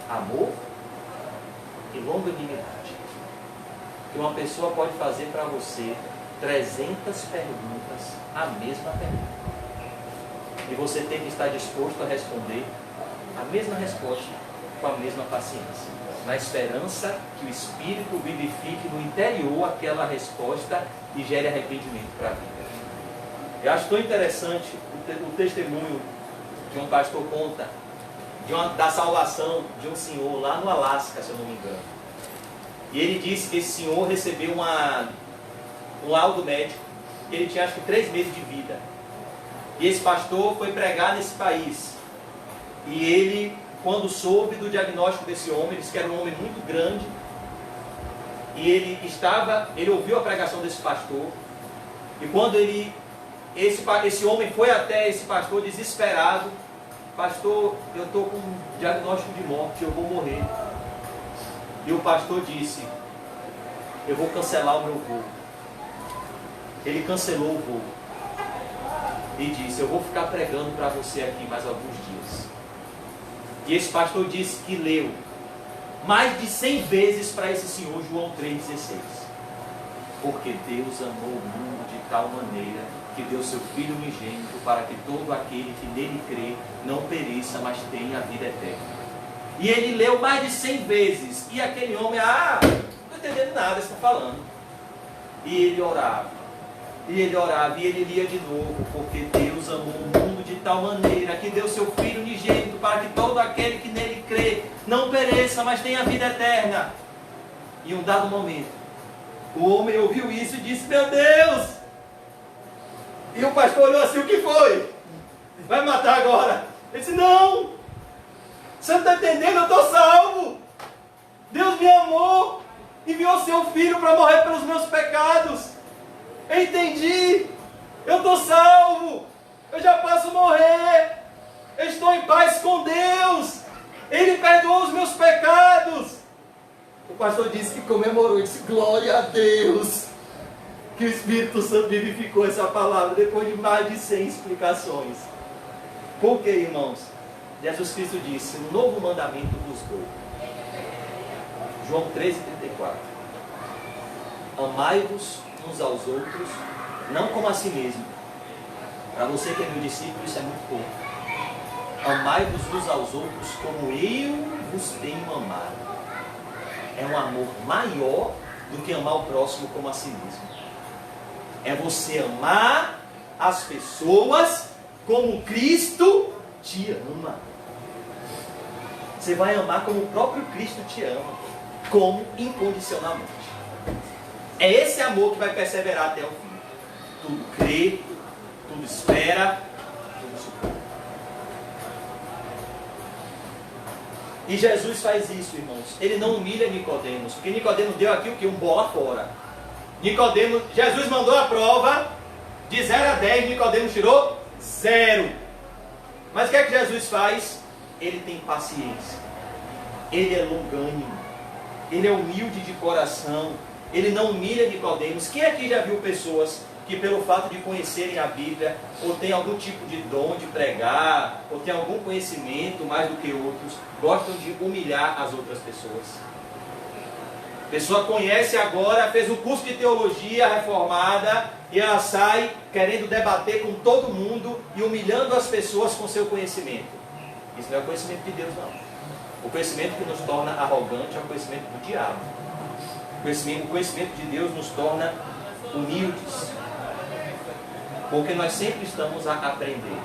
Amor e longanimidade. Que uma pessoa pode fazer para você 300 perguntas, a mesma pergunta. E você tem que estar disposto a responder a mesma resposta com a mesma paciência, na esperança que o Espírito vivifique no interior aquela resposta e gere arrependimento para a vida. Eu acho tão interessante o testemunho que um pastor conta da salvação de um senhor lá no Alasca, se eu não me engano. E ele disse que esse senhor recebeu um laudo médico, e ele tinha acho que 3 meses de vida. E esse pastor foi pregar nesse país. E ele, quando soube do diagnóstico desse homem, disse que era um homem muito grande, e ele ouviu a pregação desse pastor, e quando esse homem foi até esse pastor desesperado, pastor, eu estou com um diagnóstico de morte, eu vou morrer. E o pastor disse, eu vou cancelar o meu voo. Ele cancelou o voo e disse, eu vou ficar pregando para você aqui mais alguns dias. E esse pastor disse que leu mais de 100 vezes para esse senhor, João 3,16. Porque Deus amou o mundo de tal maneira que deu seu Filho unigênito para que todo aquele que nele crê não pereça, mas tenha a vida eterna. E ele leu mais de 100 vezes. E aquele homem, não estou entendendo nada, você está falando. E ele orava. E ele orava, e ele lia de novo. Porque Deus amou o mundo de tal maneira que deu seu Filho unigênito para que todo aquele que nele crê não pereça, mas tenha a vida eterna. E um dado momento, o homem ouviu isso e disse: meu Deus! E o pastor olhou assim: o que foi? Vai me matar agora? Ele disse: não! Você não está entendendo? Eu estou salvo! Deus me amou! Enviou seu filho para morrer pelos meus pecados! Eu entendi! Eu estou salvo! Eu já posso morrer! Eu estou em paz com Deus! Ele perdoou os meus pecados! O pastor disse que comemorou, disse: glória a Deus! Que o Espírito Santo vivificou essa palavra depois de mais de 100 explicações. Por quê, irmãos? Jesus Cristo disse: um novo mandamento vos dou. João 13,34. Amai-vos uns aos outros, não como a si mesmo. Para você que é meu discípulo, isso é muito pouco. Amai-vos uns aos outros como eu vos tenho amado. É um amor maior do que amar o próximo como a si mesmo. É você amar as pessoas como Cristo te ama. Você vai amar como o próprio Cristo te ama, como incondicionalmente. É esse amor que vai perseverar até o fim. Tudo crê, tudo espera, tudo suporta. E Jesus faz isso, irmãos. Ele não humilha Nicodemos, porque Nicodemos deu aqui o que? Um bola fora. Nicodemos, Jesus mandou a prova de 0 a 10, Nicodemos tirou 0. Mas o que é que Jesus faz? Ele tem paciência. Ele é longânimo. Ele é humilde de coração. Ele não humilha Nicodemos. Quem aqui já viu pessoas que pelo fato de conhecerem a Bíblia, ou tem algum tipo de dom de pregar, ou tem algum conhecimento mais do que outros, gostam de humilhar as outras pessoas? A pessoa conhece agora, fez um curso de teologia reformada, e ela sai querendo debater com todo mundo e humilhando as pessoas com seu conhecimento. Isso não é o conhecimento de Deus, não. O conhecimento que nos torna arrogante é o conhecimento do diabo. O conhecimento de Deus nos torna humildes, porque nós sempre estamos a aprender.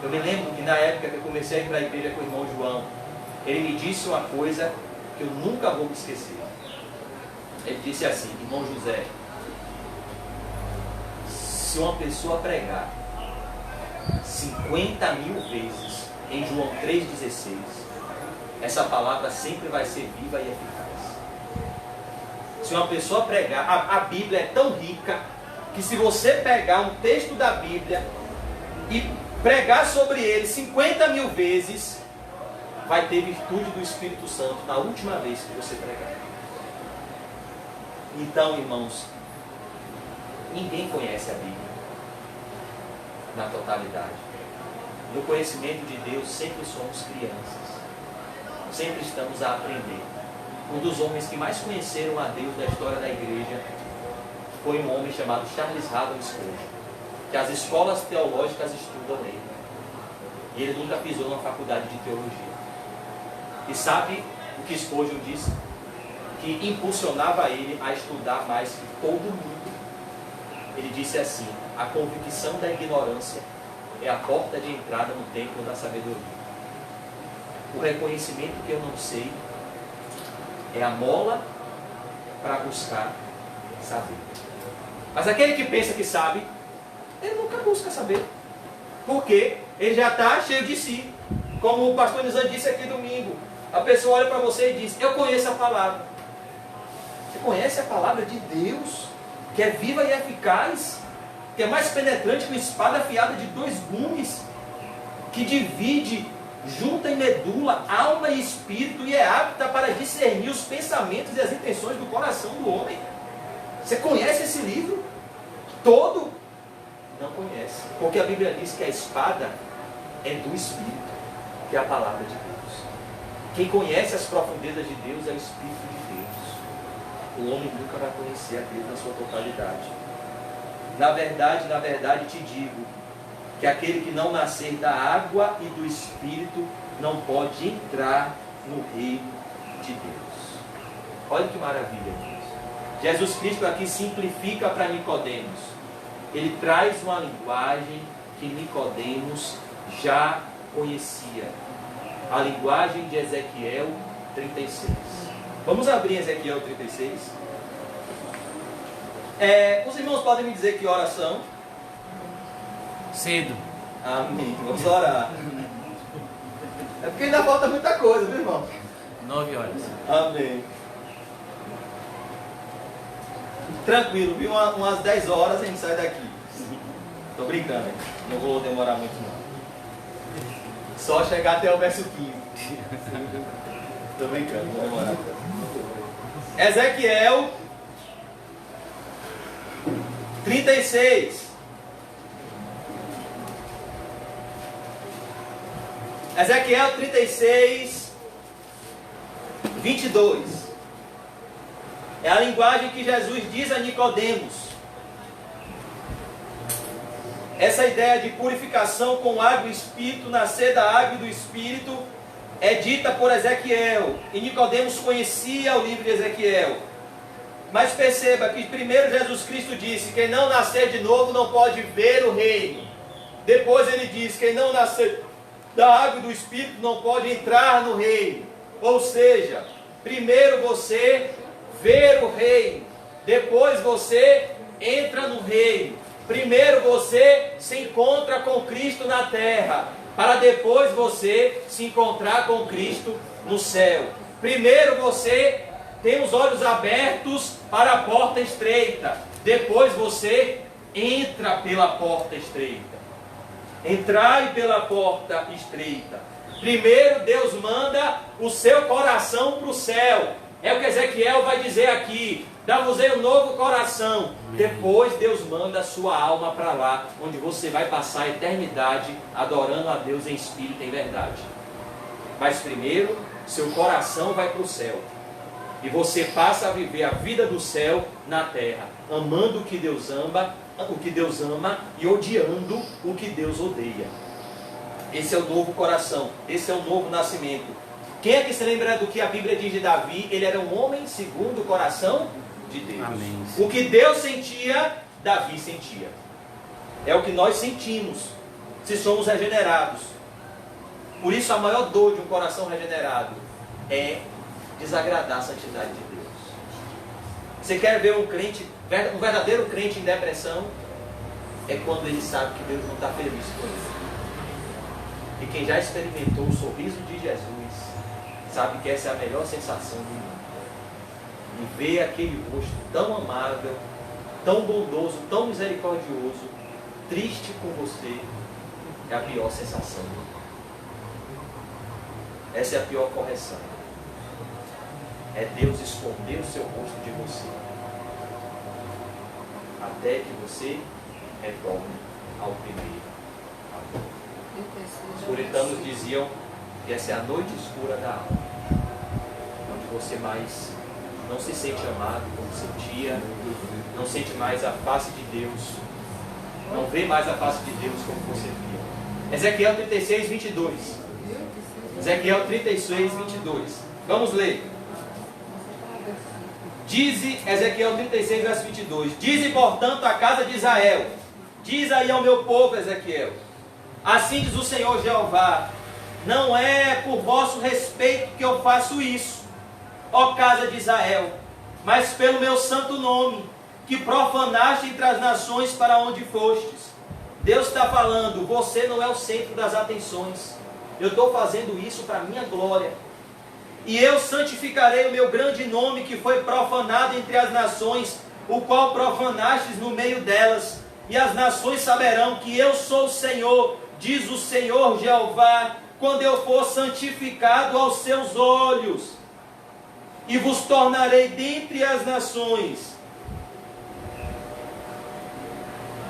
Eu me lembro que na época que eu comecei a ir para a igreja com o irmão João, ele me disse uma coisa que eu nunca vou me esquecer. Ele disse assim: irmão José, se uma pessoa pregar 50 mil vezes em João 3,16, essa palavra sempre vai ser viva e eficaz. Se uma pessoa pregar, a Bíblia é tão rica que se você pegar um texto da Bíblia e pregar sobre ele 50 mil vezes, vai ter virtude do Espírito Santo na última vez que você pregar. Então, irmãos, ninguém conhece a Bíblia na totalidade. No conhecimento de Deus, sempre somos crianças. Sempre estamos a aprender. Um dos homens que mais conheceram a Deus da história da igreja foi um homem chamado Charles Haddon Spurgeon, que as escolas teológicas estudam nele. E ele nunca pisou numa faculdade de teologia. E sabe o que Spurgeon disse? Que impulsionava ele a estudar mais que todo mundo. Ele disse assim: a convicção da ignorância é a porta de entrada no templo da sabedoria. O reconhecimento que eu não sei é a mola para buscar saber. Mas aquele que pensa que sabe, ele nunca busca saber. Porque ele já está cheio de si. Como o pastor Nizam disse aqui domingo, a pessoa olha para você e diz: eu conheço a palavra. Você conhece a palavra de Deus, que é viva e eficaz, que é mais penetrante que uma espada afiada de 2 gumes, que divide, junta e medula alma e espírito e é apta para discernir os pensamentos e as intenções do coração do homem. Você conhece esse livro todo? Não conhece, porque a Bíblia diz que a espada é do Espírito, que é a palavra de Deus. Quem conhece as profundezas de Deus é o Espírito de Deus. O homem nunca vai conhecer a Deus na sua totalidade. Na verdade te digo, que aquele que não nascer da água e do Espírito não pode entrar no reino de Deus. Olha que maravilha isso. Jesus Cristo aqui simplifica para Nicodemos. Ele traz uma linguagem que Nicodemos já conhecia. A linguagem de Ezequiel 36. Vamos abrir Ezequiel 36. Os irmãos podem me dizer que horas são? Cedo. Amém. Vamos orar. É porque ainda falta muita coisa, viu, irmão? 9 horas. Amém. Tranquilo, viu? Umas 10 horas a gente sai daqui. Tô brincando, não vou demorar muito não. Só chegar até o verso 15. Tô brincando, não vou demorar. Ezequiel 36. Ezequiel 36, 22. É a linguagem que Jesus diz a Nicodemos. Essa ideia de purificação com água e espírito, nascer da água e do espírito, é dita por Ezequiel. E Nicodemos conhecia o livro de Ezequiel. Mas perceba que primeiro Jesus Cristo disse: quem não nascer de novo não pode ver o reino. Depois ele diz: quem não nascer da água e do Espírito não pode entrar no reino. Ou seja, primeiro você vê o reino, depois você entra no reino. Primeiro você se encontra com Cristo na terra, para depois você se encontrar com Cristo no céu. Primeiro você tem os olhos abertos para a porta estreita, depois você entra pela porta estreita. Entrai pela porta estreita. Primeiro Deus manda o seu coração para o céu. É o que Ezequiel vai dizer aqui: dá-vos-ei um novo coração. Depois Deus manda a sua alma para lá, onde você vai passar a eternidade adorando a Deus em espírito e em verdade. Mas primeiro, seu coração vai para o céu. E você passa a viver a vida do céu na terra, amando o que Deus ama e odiando o que Deus odeia. Esse é o novo coração, esse é o novo nascimento. Quem é que se lembra do que a Bíblia diz de Davi? Ele era um homem segundo o coração de Deus. Amém. O que Deus sentia, Davi sentia. É o que nós sentimos se somos regenerados. Por isso a maior dor de um coração regenerado é desagradar a santidade de Deus. Você quer ver um verdadeiro crente em depressão? É quando ele sabe que Deus não está feliz com ele. E quem já experimentou o sorriso de Jesus sabe que essa é a melhor sensação do mundo. E ver aquele rosto tão amável, tão bondoso, tão misericordioso, triste com você, é a pior sensação do mundo. Essa é a pior correção. É Deus esconder o seu rosto de você, até que você retorne ao primeiro amor. Os puritanos diziam que essa é a noite escura da alma, onde você mais não se sente amado como sentia, não sente mais a face de Deus, não vê mais a face de Deus como você via. Ezequiel 36, 22. Ezequiel 36, 22. Vamos ler. Dize, Ezequiel 36, verso 22. Dize, portanto, a casa de Israel: diz aí ao meu povo, Ezequiel: assim diz o Senhor Jeová: não é por vosso respeito que eu faço isso, ó casa de Israel, mas pelo meu santo nome, que profanaste entre as nações para onde fostes. Deus está falando: você não é o centro das atenções. Eu estou fazendo isso para a minha glória. E eu santificarei o meu grande nome, que foi profanado entre as nações, o qual profanastes no meio delas. E as nações saberão que eu sou o Senhor, diz o Senhor Jeová, quando eu for santificado aos seus olhos. E vos tornarei dentre as nações.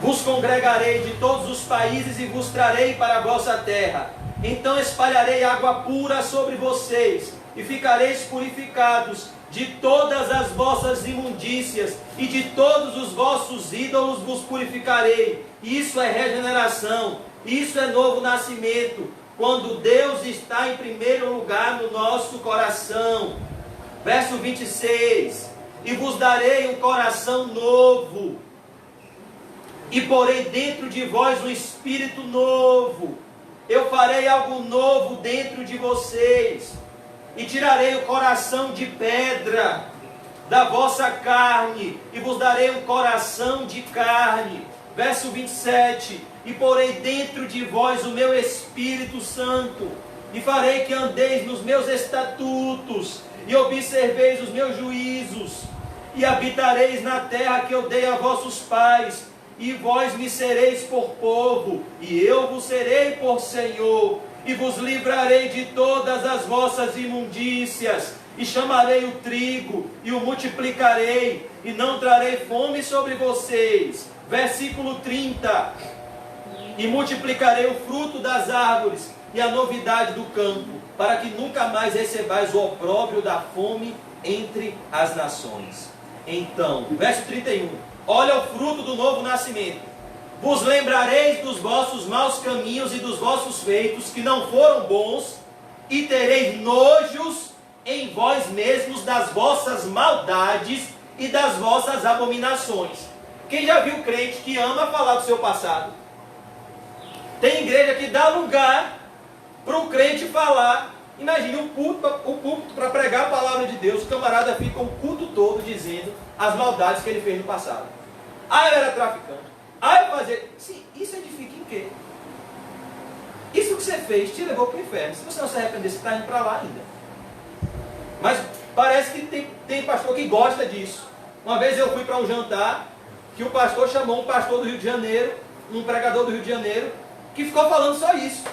Vos congregarei de todos os países e vos trarei para a vossa terra. Então espalharei água pura sobre vocês, e ficareis purificados. De todas as vossas imundícias e de todos os vossos ídolos vos purificarei. Isso é regeneração, isso é novo nascimento, quando Deus está em primeiro lugar no nosso coração. Verso 26, e vos darei um coração novo, e porei dentro de vós um espírito novo. Eu farei algo novo dentro de vocês, e tirarei o coração de pedra da vossa carne, e vos darei um coração de carne. Verso 27, e porei dentro de vós o meu Espírito Santo, e farei que andeis nos meus estatutos, e observeis os meus juízos, e habitareis na terra que eu dei a vossos pais, e vós me sereis por povo, e eu vos serei por Senhor, e vos livrarei de todas as vossas imundícias, e chamarei o trigo, e o multiplicarei, e não trarei fome sobre vocês. Versículo 30, e multiplicarei o fruto das árvores, e a novidade do campo, para que nunca mais recebais o opróbrio da fome entre as nações. Então, verso 31, olha o fruto do novo nascimento. Vos lembrareis dos vossos maus caminhos e dos vossos feitos, que não foram bons, e tereis nojos em vós mesmos das vossas maldades e das vossas abominações. Quem já viu crente que ama falar do seu passado? Tem igreja que dá lugar para o crente falar. Imagine um púlpito para pregar a palavra de Deus, o camarada fica o culto todo dizendo as maldades que ele fez no passado. Ah, eu era traficante. Ah, eu fazia... Sim, isso edifica em quê? Isso que você fez te levou para o inferno. Se você não se arrepender, você está indo para lá ainda. Mas parece que tem pastor que gosta disso. Uma vez eu fui para um jantar que o pastor chamou um pastor do Rio de Janeiro, um pregador do Rio de Janeiro, que ficou falando só isso.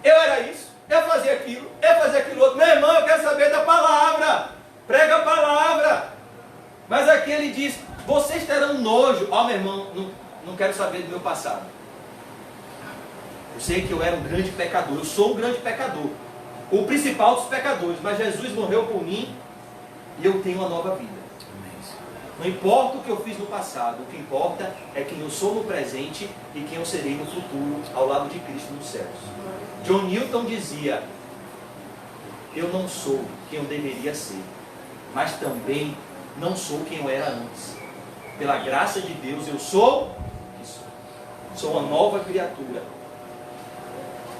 Eu era isso, eu fazia aquilo outro. Meu irmão, eu quero saber da palavra. Prega a palavra. Mas aqui ele diz, vocês terão nojo. Ó, meu irmão, não quero saber do meu passado. Eu sei que eu era um grande pecador, eu sou um grande pecador. O principal dos pecadores, mas Jesus morreu por mim e eu tenho uma nova vida. Não importa o que eu fiz no passado, o que importa é quem eu sou no presente e quem eu serei no futuro, ao lado de Cristo nos céus. John Newton dizia, eu não sou quem eu deveria ser, mas também não sou quem eu era antes. Pela graça de Deus eu sou isso. Sou uma nova criatura.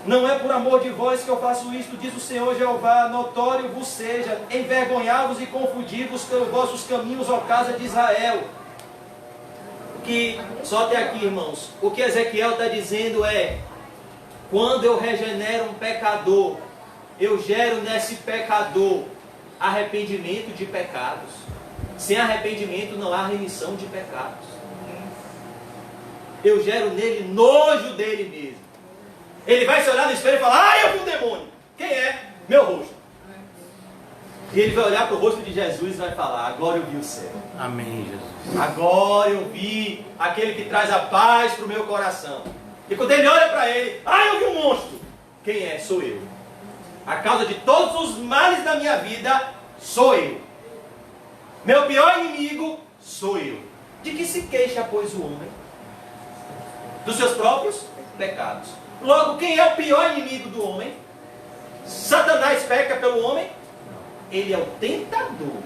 Não é por amor de vós que eu faço isto, diz o Senhor Jeová, notório vos seja, envergonhar-vos e confundir-vos pelos vossos caminhos, ó casa de Israel. Só até aqui, irmãos, o que Ezequiel está dizendo é, quando eu regenero um pecador, eu gero nesse pecador arrependimento de pecados. Sem arrependimento não há remissão de pecados. Eu gero nele nojo dele mesmo. Ele vai se olhar no espelho e falar, ah, eu vi um demônio. Quem é? Meu rosto. E ele vai olhar para o rosto de Jesus e vai falar, agora eu vi o céu. Amém, Jesus. Agora eu vi aquele que traz a paz para o meu coração. E quando ele olha para ele, ah, eu vi um monstro. Quem é? Sou eu. A causa de todos os males da minha vida, sou eu. Meu pior inimigo, sou eu. De que se queixa, pois, o homem? Dos seus próprios pecados. Logo, quem é o pior inimigo do homem? Satanás peca pelo homem? Ele é o tentador.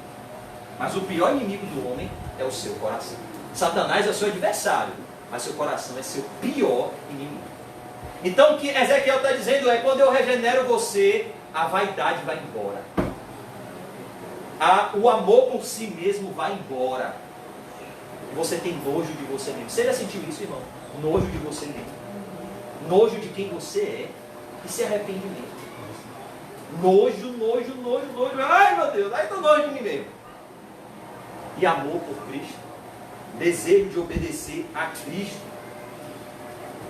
Mas o pior inimigo do homem é o seu coração. Satanás é o seu adversário, mas seu coração é seu pior inimigo. Então o que Ezequiel está dizendo é, quando eu regenero você, a vaidade vai embora. O amor por si mesmo vai embora. Você tem nojo de você mesmo. Você já sentiu isso, irmão? Nojo de você mesmo. Nojo de quem você é. Isso é arrependimento. Nojo. Ai, meu Deus, ai, estou nojo de mim mesmo. E amor por Cristo. Desejo de obedecer a Cristo.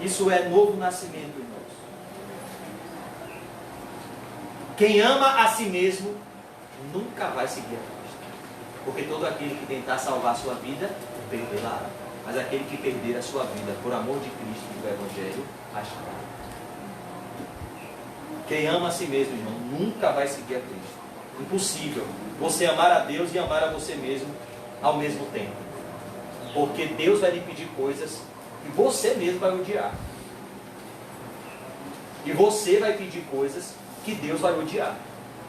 Isso é novo nascimento, irmãos. Quem ama a si mesmo nunca vai seguir a Cristo. Porque todo aquele que tentar salvar a sua vida, perderá. Mas aquele que perder a sua vida por amor de Cristo e do Evangelho, achará. Quem ama a si mesmo, irmão, nunca vai seguir a Cristo. Impossível você amar a Deus e amar a você mesmo ao mesmo tempo. Porque Deus vai lhe pedir coisas que você mesmo vai odiar. E você vai pedir coisas que Deus vai odiar.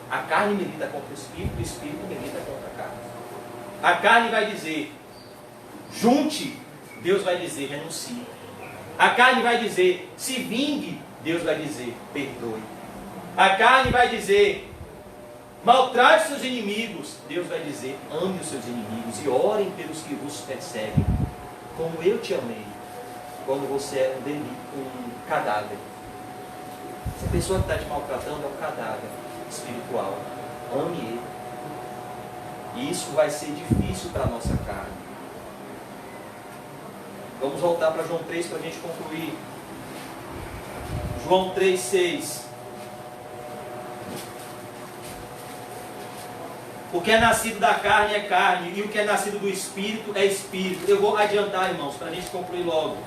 A carne milita contra o Espírito milita contra a carne. A carne vai dizer, junte, Deus vai dizer, renuncie. A carne vai dizer, se vingue, Deus vai dizer, perdoe. A carne vai dizer, maltrate seus inimigos, Deus vai dizer, ame os seus inimigos e orem pelos que vos perseguem, como eu te amei, quando você é um cadáver. Essa pessoa que está te maltratando é um cadáver espiritual. Ame ele. E isso vai ser difícil para a nossa carne. Vamos voltar para João 3 para a gente concluir. João 3,6. O que é nascido da carne é carne, e o que é nascido do Espírito é Espírito. Eu vou adiantar, irmãos, para a gente concluir logo.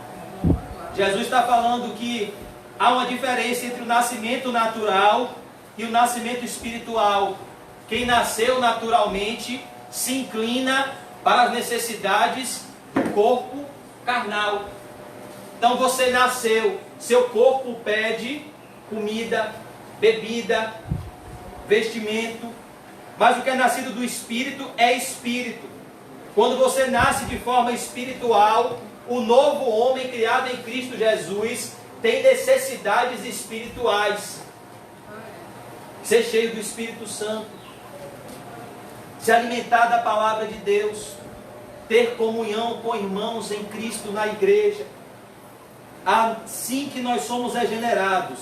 Jesus está falando que há uma diferença entre o nascimento natural e o nascimento espiritual. Quem nasceu naturalmente se inclina para as necessidades do corpo carnal. Então você nasceu, seu corpo pede comida, bebida, vestimento, mas o que é nascido do Espírito é Espírito. Quando você nasce de forma espiritual, o novo homem criado em Cristo Jesus tem necessidades espirituais. Ser cheio do Espírito Santo, se alimentar da palavra de Deus, ter comunhão com irmãos em Cristo na igreja. Assim que nós somos regenerados,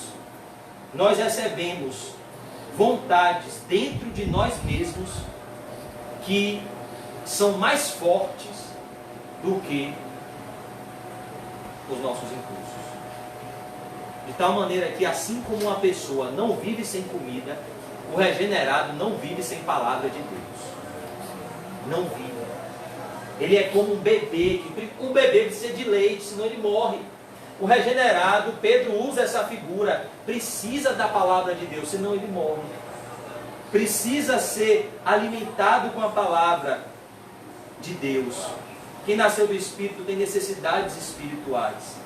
nós recebemos vontades dentro de nós mesmos que são mais fortes do que os nossos impulsos. De tal maneira que, assim como uma pessoa não vive sem comida, o regenerado não vive sem palavra de Deus. Não vive. Ele é como um bebê, um bebê precisa de leite, senão ele morre. O regenerado, Pedro usa essa figura, precisa da palavra de Deus, senão ele morre. Precisa ser alimentado com a palavra de Deus. Quem nasceu do Espírito tem necessidades espirituais.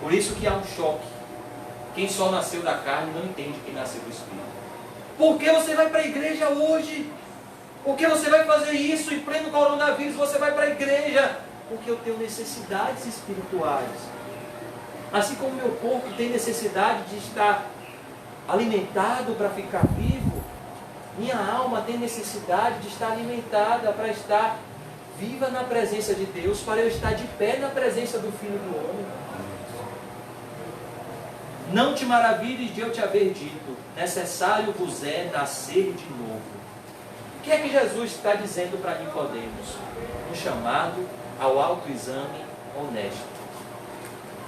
Por isso que há um choque. Quem só nasceu da carne não entende quem nasceu do Espírito. Por que você vai para a igreja hoje? Por que você vai fazer isso em pleno coronavírus? Você vai para a igreja? Porque eu tenho necessidades espirituais. Assim como meu corpo tem necessidade de estar alimentado para ficar vivo, minha alma tem necessidade de estar alimentada para estar viva na presença de Deus, para eu estar de pé na presença do Filho do Homem. Não te maravilhes de eu te haver dito, necessário vos é nascer de novo. O que é que Jesus está dizendo para Nicodemos? Um chamado ao autoexame honesto.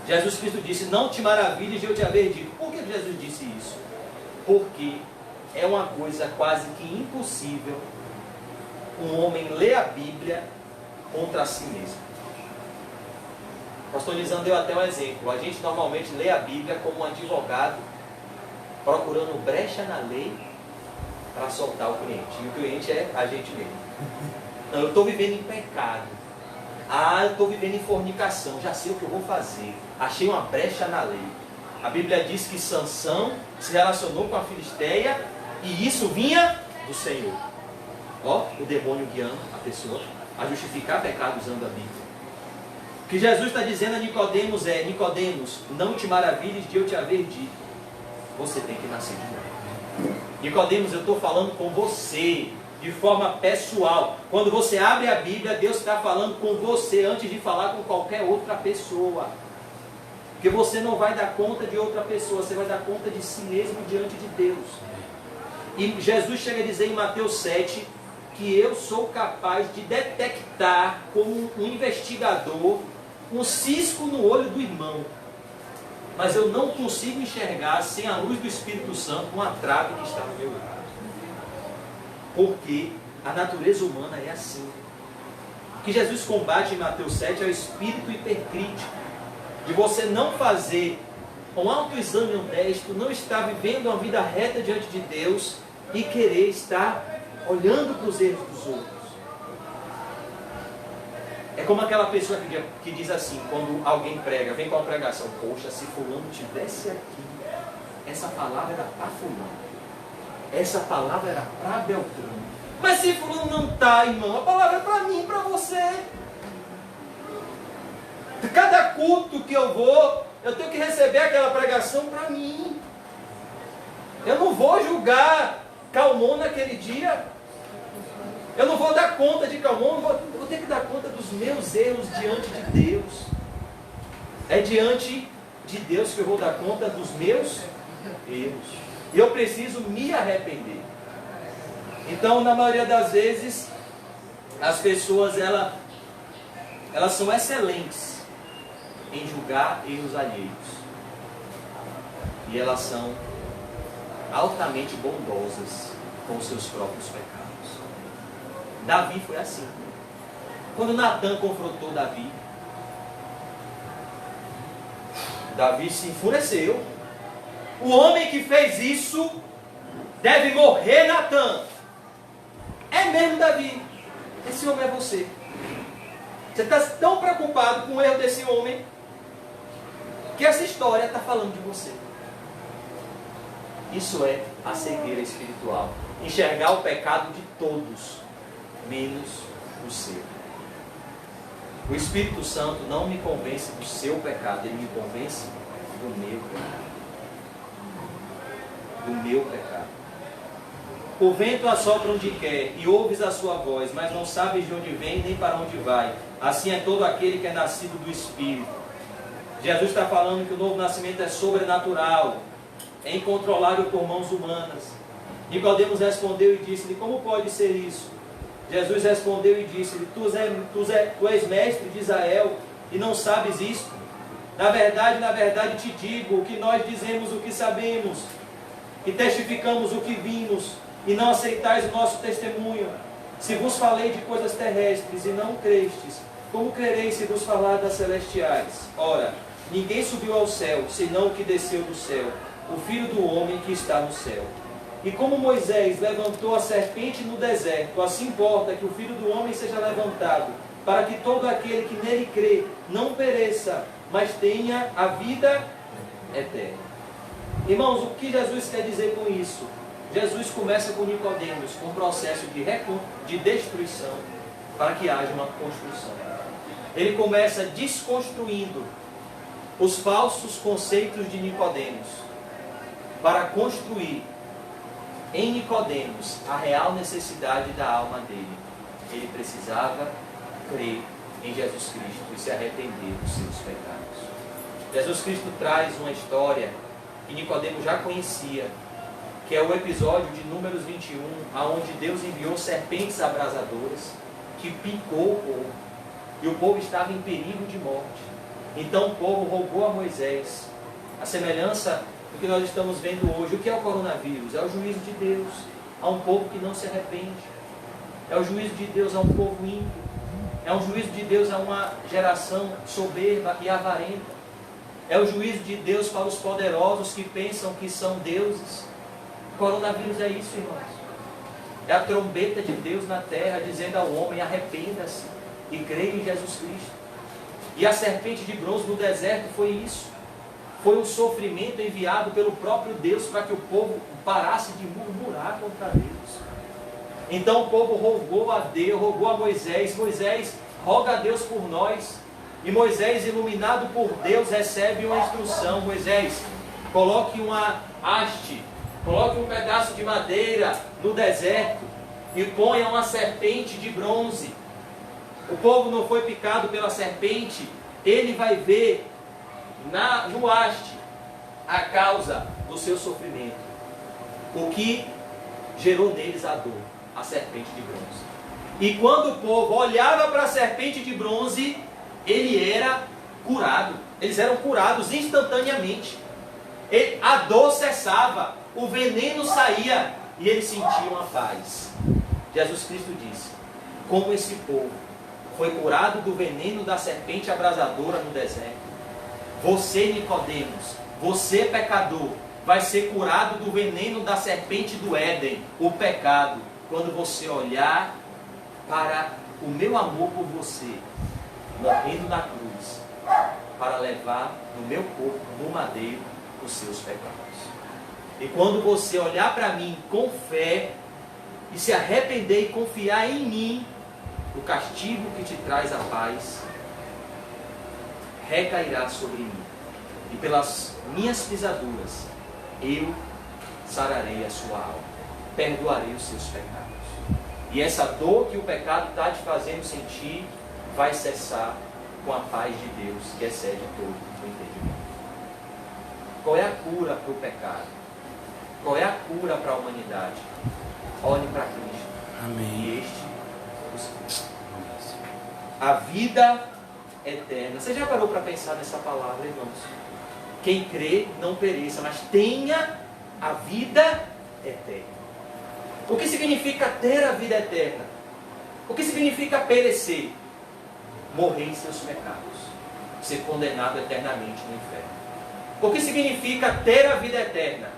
Jesus Cristo disse, não te maravilhes de eu te haver dito. Por que Jesus disse isso? Porque é uma coisa quase que impossível um homem ler a Bíblia contra si mesmo. O pastor Lisandro deu até um exemplo. A gente normalmente lê a Bíblia como um advogado procurando brecha na lei para soltar o cliente. E o cliente é a gente mesmo. Não, eu estou vivendo em pecado. Eu estou vivendo em fornicação. Já sei o que eu vou fazer. Achei uma brecha na lei. A Bíblia diz que Sansão se relacionou com a Filisteia e isso vinha do Senhor. Ó, o demônio guiando a pessoa a justificar pecado usando a Bíblia. O que Jesus está dizendo a Nicodemos é, Nicodemos, não te maravilhes de eu te haver dito. Você tem que nascer de novo. Nicodemos, eu estou falando com você, de forma pessoal. Quando você abre a Bíblia, Deus está falando com você antes de falar com qualquer outra pessoa. Porque você não vai dar conta de outra pessoa, você vai dar conta de si mesmo diante de Deus. E Jesus chega a dizer em Mateus 7, que eu sou capaz de detectar como um investigador um cisco no olho do irmão. Mas eu não consigo enxergar sem a luz do Espírito Santo uma trave que está no meu olho. Porque a natureza humana é assim. O que Jesus combate em Mateus 7 é o espírito hipercrítico. De você não fazer um autoexame honesto, não estar vivendo uma vida reta diante de Deus e querer estar olhando para os erros dos outros. É como aquela pessoa que diz assim, quando alguém prega, vem com a pregação: poxa, se fulano tivesse aqui, essa palavra era para fulano, essa palavra era para Beltrano. Mas se fulano não está, irmão, a palavra é para mim, para você. Cada culto que eu vou, eu tenho que receber aquela pregação para mim. Eu não vou julgar Calmon naquele dia. Eu não vou dar conta de Calmon, eu vou ter que dar conta dos meus erros diante de Deus. É diante de Deus que eu vou dar conta dos meus erros. E eu preciso me arrepender. Então, na maioria das vezes, as pessoas elas são excelentes em julgar erros alheios. E elas são altamente bondosas com os seus próprios pecados. Davi foi assim. Quando Natan confrontou Davi, Davi se enfureceu. O homem que fez isso deve morrer, Natan. É mesmo, Davi. Esse homem é você. Você está tão preocupado com o erro desse homem que essa história está falando de você. Isso é a cegueira espiritual. Enxergar o pecado de todos, menos o seu. O Espírito Santo não me convence do seu pecado, ele me convence do meu pecado. Do meu pecado. O vento assopra onde quer, e ouves a sua voz, mas não sabes de onde vem nem para onde vai. Assim é todo aquele que é nascido do Espírito. Jesus está falando que o novo nascimento é sobrenatural, é incontrolável por mãos humanas. Nicodemos respondeu e disse-lhe: como pode ser isso? Jesus respondeu e disse-lhe: tu és mestre de Israel e não sabes isto? Na verdade te digo que nós dizemos o que sabemos e testificamos o que vimos, e não aceitais o nosso testemunho. Se vos falei de coisas terrestres e não crestes, como crereis se vos falar das celestiais? Ora, ninguém subiu ao céu, senão o que desceu do céu, o Filho do homem que está no céu. E como Moisés levantou a serpente no deserto, assim importa que o Filho do homem seja levantado, para que todo aquele que nele crê não pereça, mas tenha a vida eterna. Irmãos, o que Jesus quer dizer com isso? Jesus começa com Nicodemos, com um processo de destruição, para que haja uma construção. Ele começa desconstruindo os falsos conceitos de Nicodemos, para construir em Nicodemos a real necessidade da alma dele. Ele precisava crer em Jesus Cristo e se arrepender dos seus pecados. Jesus Cristo traz uma história que Nicodemos já conhecia, que é o episódio de Números 21, onde Deus enviou serpentes abrasadoras que picou o povo, e o povo estava em perigo de morte. Então o povo rogou a Moisés, a semelhança do que nós estamos vendo hoje. O que é o coronavírus? É o juízo de Deus a um povo que não se arrepende. É o juízo de Deus a um povo ímpio. É um juízo de Deus a uma geração soberba e avarenta. É o juízo de Deus para os poderosos que pensam que são deuses. O coronavírus é isso, irmãos. É a trombeta de Deus na terra dizendo ao homem: arrependa-se e creia em Jesus Cristo. E a serpente de bronze no deserto foi isso. Foi um sofrimento enviado pelo próprio Deus para que o povo parasse de murmurar contra Deus. Então o povo rogou a Deus, rogou a Moisés: Moisés, roga a Deus por nós. E Moisés, iluminado por Deus, recebe uma instrução: Moisés, coloque uma haste, coloque um pedaço de madeira no deserto e ponha uma serpente de bronze. O povo não foi picado pela serpente, ele vai ver no haste a causa do seu sofrimento, o que gerou neles a dor, a serpente de bronze. E quando o povo olhava para a serpente de bronze, ele era curado. Eles eram curados instantaneamente. A dor cessava, o veneno saía e eles sentiam a paz. Jesus Cristo disse: como esse povo foi curado do veneno da serpente abrasadora no deserto, você, Nicodemos, você, pecador, vai ser curado do veneno da serpente do Éden, o pecado, quando você olhar para o meu amor por você, morrendo na cruz, para levar no meu corpo, no madeiro, os seus pecados. E quando você olhar para mim com fé, e se arrepender e confiar em mim, o castigo que te traz a paz recairá sobre mim. E pelas minhas pisaduras, eu sararei a sua alma, perdoarei os seus pecados. E essa dor que o pecado está te fazendo sentir, vai cessar com a paz de Deus, que excede todo o entendimento. Qual é a cura para o pecado? Qual é a cura para a humanidade? Olhe para Cristo. Amém. E este a vida eterna. Você já parou para pensar nessa palavra, irmãos? Quem crê não pereça, mas tenha a vida eterna. O que significa ter a vida eterna? O que significa perecer? Morrer em seus pecados, ser condenado eternamente no inferno. O que significa ter a vida eterna?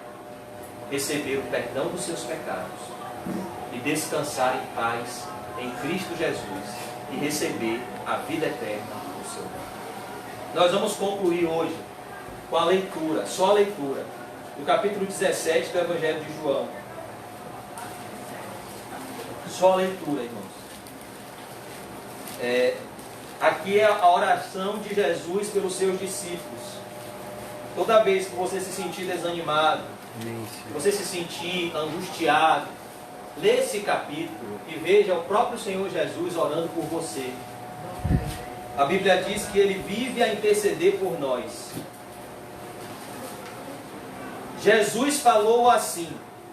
Receber o perdão dos seus pecados e descansar em paz em Cristo Jesus e receber a vida eterna do seu nome. Nós vamos concluir hoje com a leitura, só a leitura, do capítulo 17 do Evangelho de João. Só a leitura, irmãos. Aqui é a oração de Jesus pelos seus discípulos. Toda vez que você se sentir desanimado, você se sentir angustiado, lê esse capítulo e veja o próprio Senhor Jesus orando por você. A Bíblia diz que Ele vive a interceder por nós. Jesus falou assim,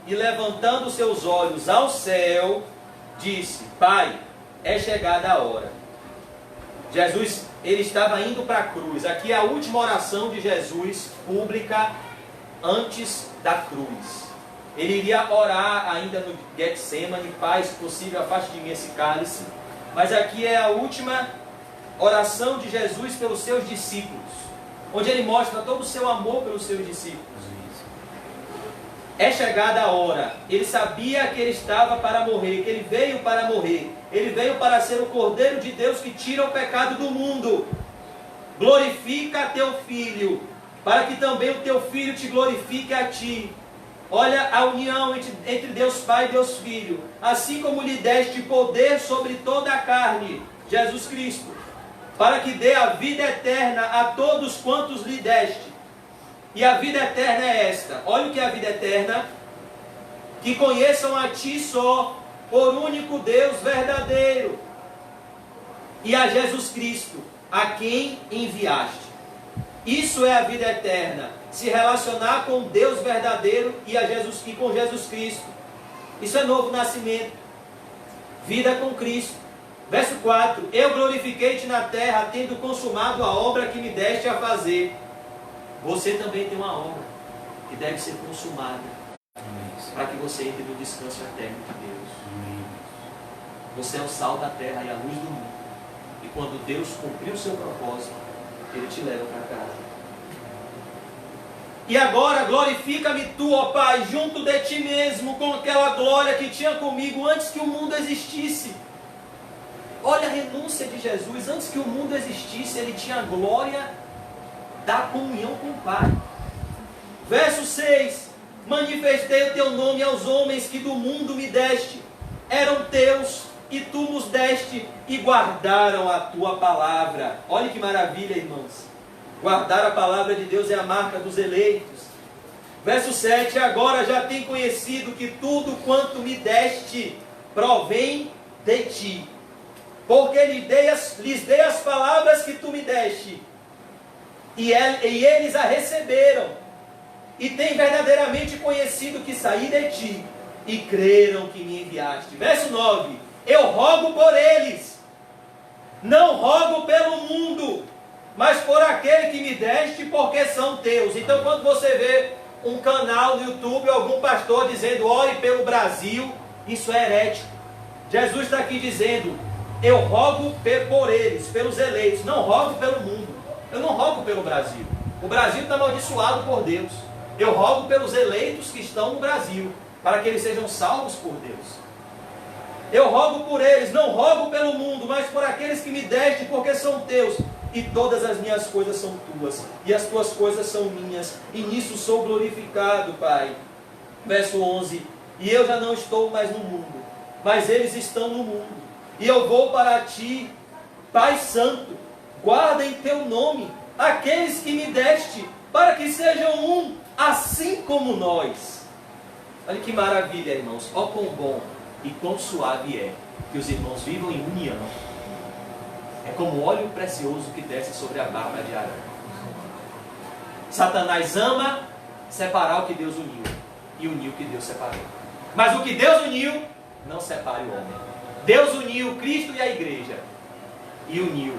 e levantando seus olhos ao céu, disse: Pai, é chegada a hora. Jesus, ele estava indo para a cruz. Aqui é a última oração de Jesus pública antes da cruz. Ele iria orar ainda no Getsemane: Pai, se possível, afaste de mim esse cálice. Mas aqui é a última oração de Jesus pelos seus discípulos, onde ele mostra todo o seu amor pelos seus discípulos. É chegada a hora. Ele sabia que ele estava para morrer, que ele veio para morrer. Ele veio para ser o Cordeiro de Deus que tira o pecado do mundo. Glorifica teu Filho, para que também o teu Filho te glorifique a ti. Olha a união entre Deus Pai e Deus Filho. Assim como lhe deste poder sobre toda a carne, Jesus Cristo, para que dê a vida eterna a todos quantos lhe deste. E a vida eterna é esta. Olha o que é a vida eterna: que conheçam a ti só, por único Deus verdadeiro, e a Jesus Cristo, a quem enviaste. Isso é a vida eterna, se relacionar com Deus verdadeiro e com Jesus Cristo. Isso é novo nascimento, vida com Cristo. Verso 4: Eu glorifiquei-te na terra, tendo consumado a obra que me deste a fazer. Você também tem uma obra que deve ser consumada, para que você entre no descanso eterno de Deus. Você é o sal da terra e a luz do mundo. E quando Deus cumprir o seu propósito, Ele te leva para casa. E agora glorifica-me tu, ó Pai, junto de ti mesmo, com aquela glória que tinha comigo antes que o mundo existisse. Olha a renúncia de Jesus. Antes que o mundo existisse, Ele tinha a glória da comunhão com o Pai. Verso 6: Manifestei o teu nome aos homens que do mundo me deste. Eram teus e tu nos deste e guardaram a tua palavra. Olha que maravilha, irmãos. Guardar a palavra de Deus é a marca dos eleitos. Verso 7: Agora já tenho conhecido que tudo quanto me deste provém de ti, porque lhes dei as palavras que tu me deste, e eles a receberam, e têm verdadeiramente conhecido que saí de ti, e creram que me enviaste. Verso 9: Eu rogo por eles, não rogo pelo mundo, mas por aquele que me deste, porque são teus. Então, quando você vê um canal no YouTube, algum pastor dizendo: ore pelo Brasil, isso é herético. Jesus está aqui dizendo: eu rogo por eles, pelos eleitos, não rogo pelo mundo. Eu não rogo pelo Brasil. O Brasil está amaldiçoado por Deus. Eu rogo pelos eleitos que estão no Brasil, para que eles sejam salvos por Deus. Eu rogo por eles, não rogo pelo mundo, mas por aqueles que me deste, porque são teus. E todas as minhas coisas são tuas, e as tuas coisas são minhas, e nisso sou glorificado, Pai. Verso 11: e eu já não estou mais no mundo, mas eles estão no mundo, e eu vou para ti, Pai Santo. Guarda em teu nome aqueles que me deste, para que sejam um, assim como nós. Olha que maravilha, irmãos. Ó quão bom e quão suave é que os irmãos vivam em união. É como óleo precioso que desce sobre a barba de Arão. Satanás ama separar o que Deus uniu, e unir o que Deus separou. Mas o que Deus uniu, não separe o homem. Deus uniu Cristo e a igreja, e uniu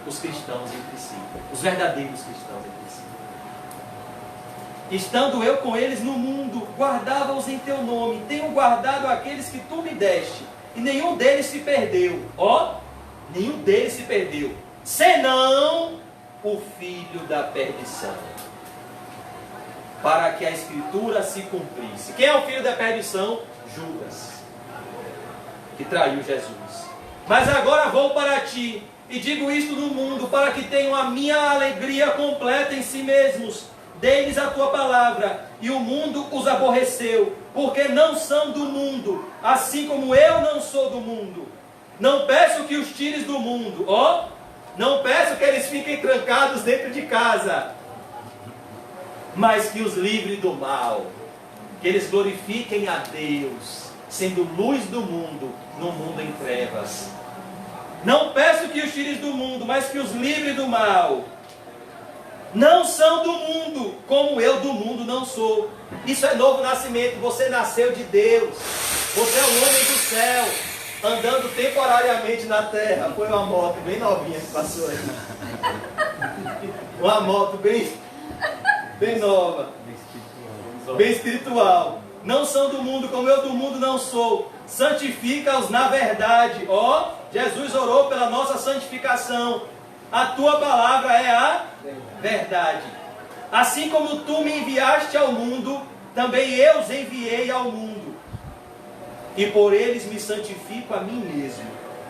os cristãos entre si, os verdadeiros cristãos entre si. Estando eu com eles no mundo, guardava-os em teu nome. Tenho guardado aqueles que tu me deste, e nenhum deles se perdeu. Ó, nenhum deles se perdeu, senão o filho da perdição, para que a escritura se cumprisse. Quem é o filho da perdição? Judas, que traiu Jesus. Mas agora vou para ti, e digo isto no mundo, para que tenham a minha alegria completa em si mesmos. Dei-lhes a tua palavra, e o mundo os aborreceu, porque não são do mundo, assim como eu não sou do mundo. Não peço que os tires do mundo, ó, não peço que eles fiquem trancados dentro de casa, mas que os livre do mal, que eles glorifiquem a Deus, sendo luz do mundo, no mundo em trevas. Não peço que os tires do mundo, mas que os livre do mal. Não são do mundo, como eu do mundo não sou. Isso é novo nascimento, você nasceu de Deus, você é um homem do céu, andando temporariamente na terra. Foi uma moto bem novinha que passou aí. Uma moto bem nova, bem espiritual. Não são do mundo, como eu do mundo não sou. Santifica-os na verdade. Ó, Jesus orou pela nossa santificação. A tua palavra é a verdade. Assim como tu me enviaste ao mundo, também eu os enviei ao mundo. E por eles me santifico a mim mesmo,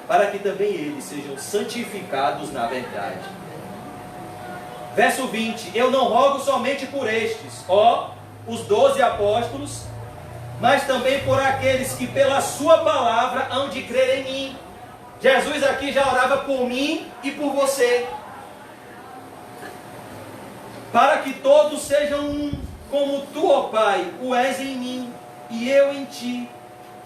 para que também eles sejam santificados na verdade. Verso 20: eu não rogo somente por estes, ó, os 12 apóstolos, mas também por aqueles que pela sua palavra hão de crer em mim. Jesus aqui já orava por mim e por você, para que todos sejam um, como tu, ó Pai, o és em mim, e eu em ti,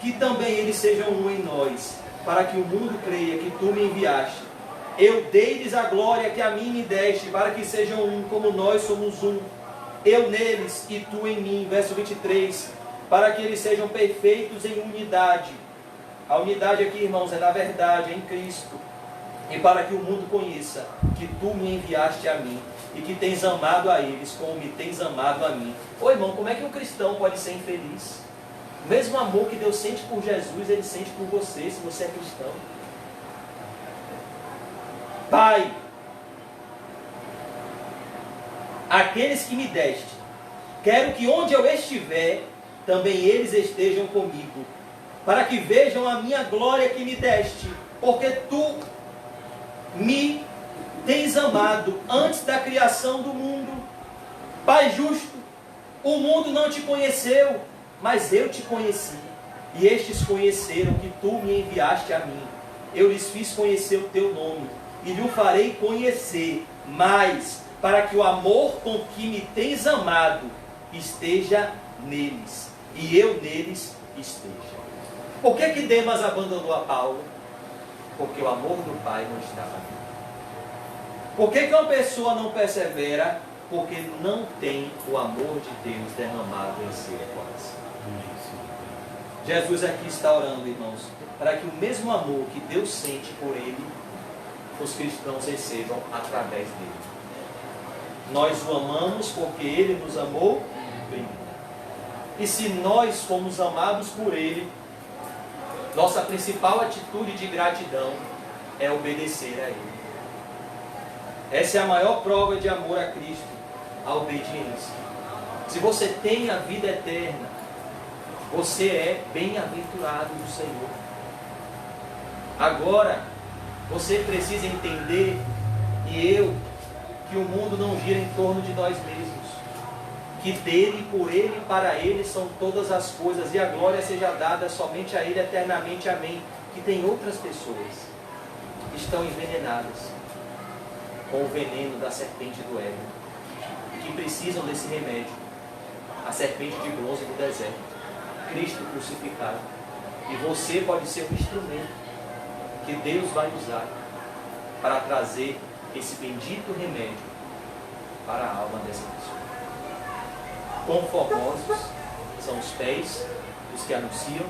que também eles sejam um em nós, para que o mundo creia que tu me enviaste. Eu dei-lhes a glória que a mim me deste, para que sejam um, como nós somos um, eu neles e tu em mim. Verso 23, para que eles sejam perfeitos em unidade. A unidade aqui, irmãos, é na verdade, é em Cristo. E para que o mundo conheça que tu me enviaste a mim, e que tens amado a eles como me tens amado a mim. Ô irmão, como é que um cristão pode ser infeliz? O mesmo amor que Deus sente por Jesus, Ele sente por você, se você é cristão. Pai, aqueles que me deste, quero que onde eu estiver, também eles estejam comigo, para que vejam a minha glória que me deste, porque tu me tens amado antes da criação do mundo. Pai justo, o mundo não te conheceu, mas eu te conheci, e estes conheceram que tu me enviaste a mim. Eu lhes fiz conhecer o teu nome, e lhe o farei conhecer, mas para que o amor com que me tens amado esteja neles, e eu neles esteja. Por que Demas abandonou a Paulo? Porque o amor do Pai não estava nele. Por que uma pessoa não persevera? Porque não tem o amor de Deus derramado em seu coração. Jesus aqui está orando, irmãos, para que o mesmo amor que Deus sente por ele, os cristãos recebam através dele. Nós o amamos porque ele nos amou primeiro. E se nós fomos amados por ele, nossa principal atitude de gratidão é obedecer a ele. Essa é a maior prova de amor a Cristo, a obediência. Se você tem a vida eterna, você é bem-aventurado do Senhor. Agora, você precisa entender, que o mundo não gira em torno de nós mesmos. Que dele, por ele e para ele são todas as coisas, e a glória seja dada somente a ele eternamente. Amém. Que tem outras pessoas que estão envenenadas com o veneno da serpente do ego, que precisam desse remédio, a serpente de bronze do deserto, Cristo crucificado. E você pode ser um instrumento que Deus vai usar para trazer esse bendito remédio para a alma dessa pessoa. Quão formosos são os pés dos que anunciam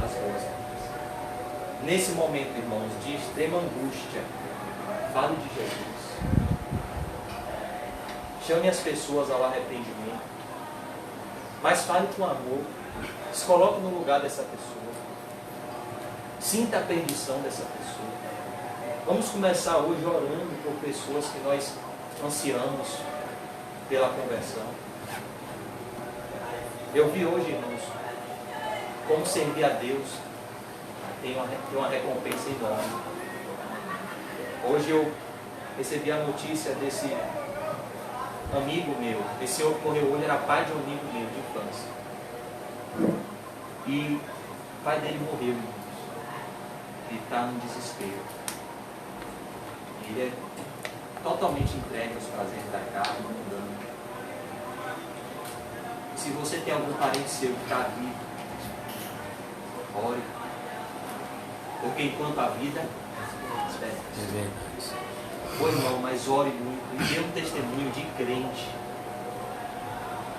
as boas novas. Nesse momento, irmãos, de extrema angústia, fale de Jesus. Chame as pessoas ao arrependimento, mas fale com amor. Se coloque no lugar dessa pessoa. Sinta a perdição dessa pessoa. Vamos começar hoje orando por pessoas que nós ansiamos pela conversão. Eu vi hoje, irmãos, como servir a Deus tem uma recompensa enorme. Hoje eu recebi a notícia desse amigo meu. Esse senhor que morreu hoje era pai de um amigo meu de infância. E o pai dele morreu, irmãos. Ele está num desespero. Ele é totalmente entregue aos prazeres da carne, mundano. Se você tem algum parente seu que está vivo, ore. Porque enquanto a vida, espera. É verdade. Ô irmão, mas ore muito e dê um testemunho de crente.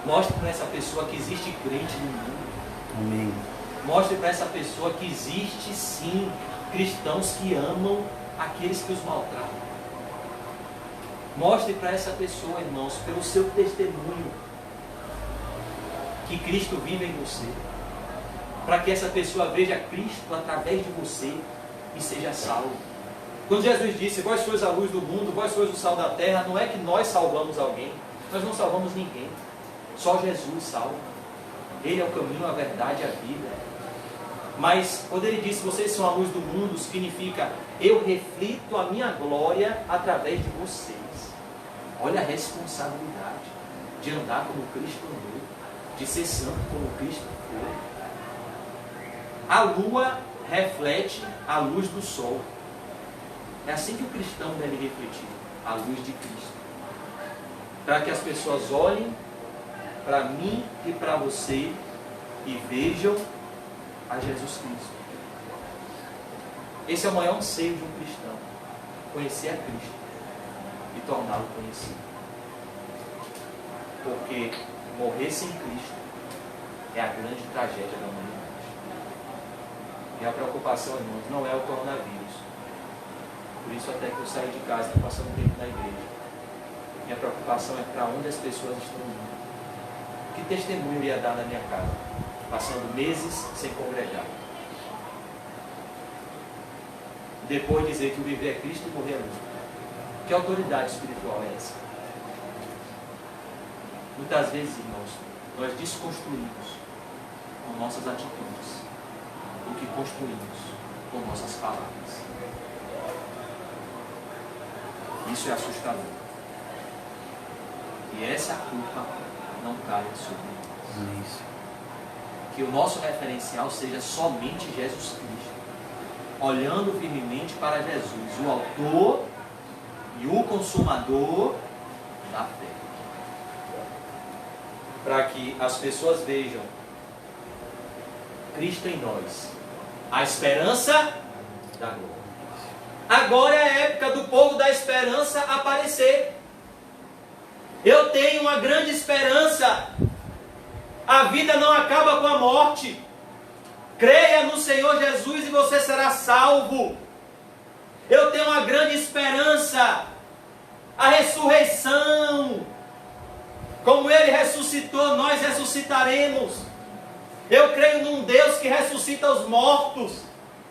Mostre para essa pessoa que existe crente no mundo. Amém. Mostre para essa pessoa que existe sim cristãos que amam aqueles que os maltratam. Mostre para essa pessoa, irmãos, pelo seu testemunho, que Cristo vive em você. Para que essa pessoa veja Cristo através de você e seja salvo. Quando Jesus disse, vós sois a luz do mundo, vós sois o sal da terra, não é que nós salvamos alguém, nós não salvamos ninguém. Só Jesus salva. Ele é o caminho, a verdade e a vida. Mas quando ele disse, vocês são a luz do mundo, significa, eu reflito a minha glória através de vocês. Olha a responsabilidade de andar como Cristo andou, de ser santo como Cristo foi. A lua reflete a luz do sol. É assim que o cristão deve refletir a luz de Cristo. Para que as pessoas olhem para mim e para você e vejam a Jesus Cristo. Esse é o maior anseio de um cristão. Conhecer a Cristo e torná-lo conhecido. Porque morrer sem Cristo é a grande tragédia da humanidade. Minha preocupação, irmãos, não é o coronavírus. Por isso até que eu saí de casa, estou passando tempo na igreja. Minha preocupação é para onde as pessoas estão indo. Que testemunho ia dar na minha casa, passando meses sem congregar? Depois dizer que o viver é Cristo e morrer é lucro. Que autoridade espiritual é essa? Muitas vezes, irmãos, nós desconstruímos com nossas atitudes o que construímos com nossas palavras. Isso é assustador. E essa culpa não cai sobre nós. Isso. Que o nosso referencial seja somente Jesus Cristo, olhando firmemente para Jesus, o autor e o consumador da fé. Para que as pessoas vejam Cristo em nós, a esperança da glória. Agora é a época do povo da esperança aparecer. Eu tenho uma grande esperança. A vida não acaba com a morte. Creia no Senhor Jesus e você será salvo. Eu tenho uma grande esperança. A ressurreição. Como Ele ressuscitou, nós ressuscitaremos. Eu creio num Deus que ressuscita os mortos.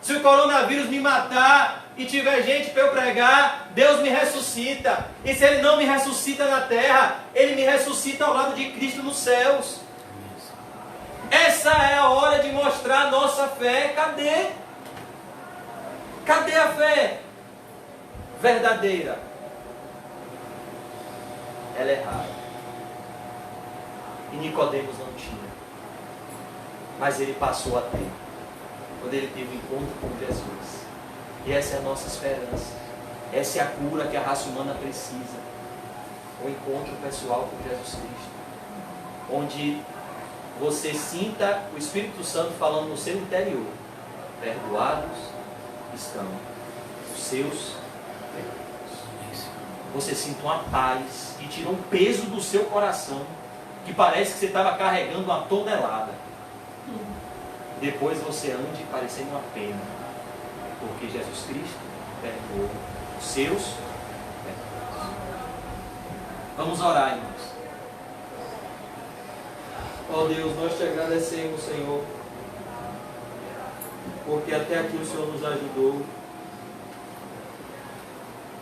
Se o coronavírus me matar, e tiver gente para eu pregar, Deus me ressuscita. E se Ele não me ressuscita na terra, Ele me ressuscita ao lado de Cristo nos céus. Essa é a hora de mostrar a nossa fé. Cadê? Cadê a fé verdadeira? Ela é rara. E Nicodemos não tinha. Mas ele passou a ter. Quando ele teve um encontro com Jesus. E essa é a nossa esperança. Essa é a cura que a raça humana precisa. O encontro pessoal com Jesus Cristo. Onde você sinta o Espírito Santo falando no seu interior. Perdoados estão os seus pecados. Você sinta uma paz e tira um peso do seu coração que parece que você estava carregando uma tonelada. Depois você ande parecendo uma pena, porque Jesus Cristo perdoou os seus pecados. Vamos orar, irmãos. Ó Deus, nós te agradecemos, Senhor, porque até aqui o Senhor nos ajudou.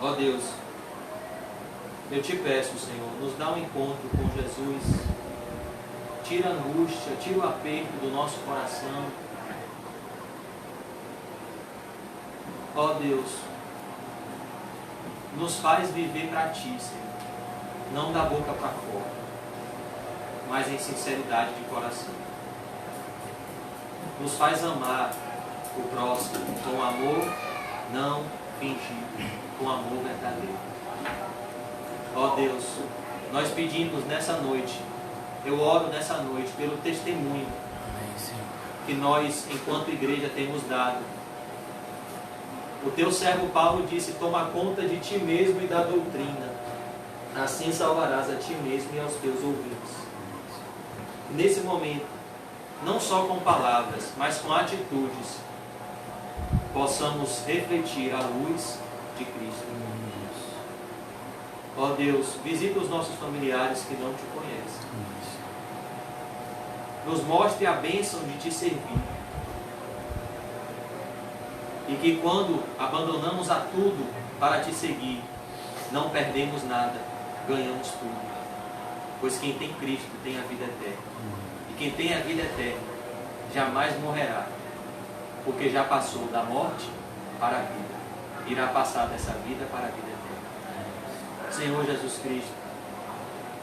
Ó Deus, eu te peço, Senhor, nos dá um encontro com Jesus. Tira a angústia, tira o aperto do nosso coração. Ó Deus, nos faz viver para Ti, Senhor. Não da boca para fora, mas em sinceridade de coração. Nos faz amar o próximo com amor não fingido, com amor verdadeiro. Ó Deus, nós pedimos nessa noite, eu oro nessa noite pelo testemunho que nós, enquanto igreja, temos dado. O teu servo Paulo disse: toma conta de ti mesmo e da doutrina, assim salvarás a ti mesmo e aos teus ouvintes. Nesse momento, não só com palavras, mas com atitudes, possamos refletir a luz de Cristo. Ó Deus, visita os nossos familiares que não te conhecem. Nos mostre a bênção de te servir. E que quando abandonamos a tudo para te seguir, não perdemos nada, ganhamos tudo. Pois quem tem Cristo tem a vida eterna. E quem tem a vida eterna jamais morrerá, porque já passou da morte para a vida. Irá passar dessa vida para a vida eterna. Senhor Jesus Cristo,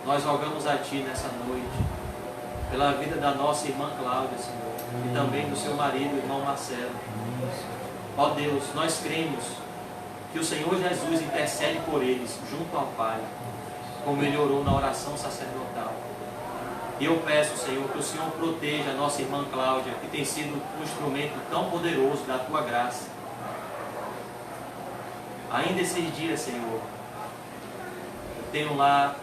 nós rogamos a Ti nessa noite, pela vida da nossa irmã Cláudia, Senhor, e também do seu marido, o irmão Marcelo. Ó Deus, nós cremos que o Senhor Jesus intercede por eles junto ao Pai, como Ele orou na oração sacerdotal. E eu peço, Senhor, que o Senhor proteja a nossa irmã Cláudia, que tem sido um instrumento tão poderoso da Tua graça. Ainda esses dias, Senhor, eu tenho lá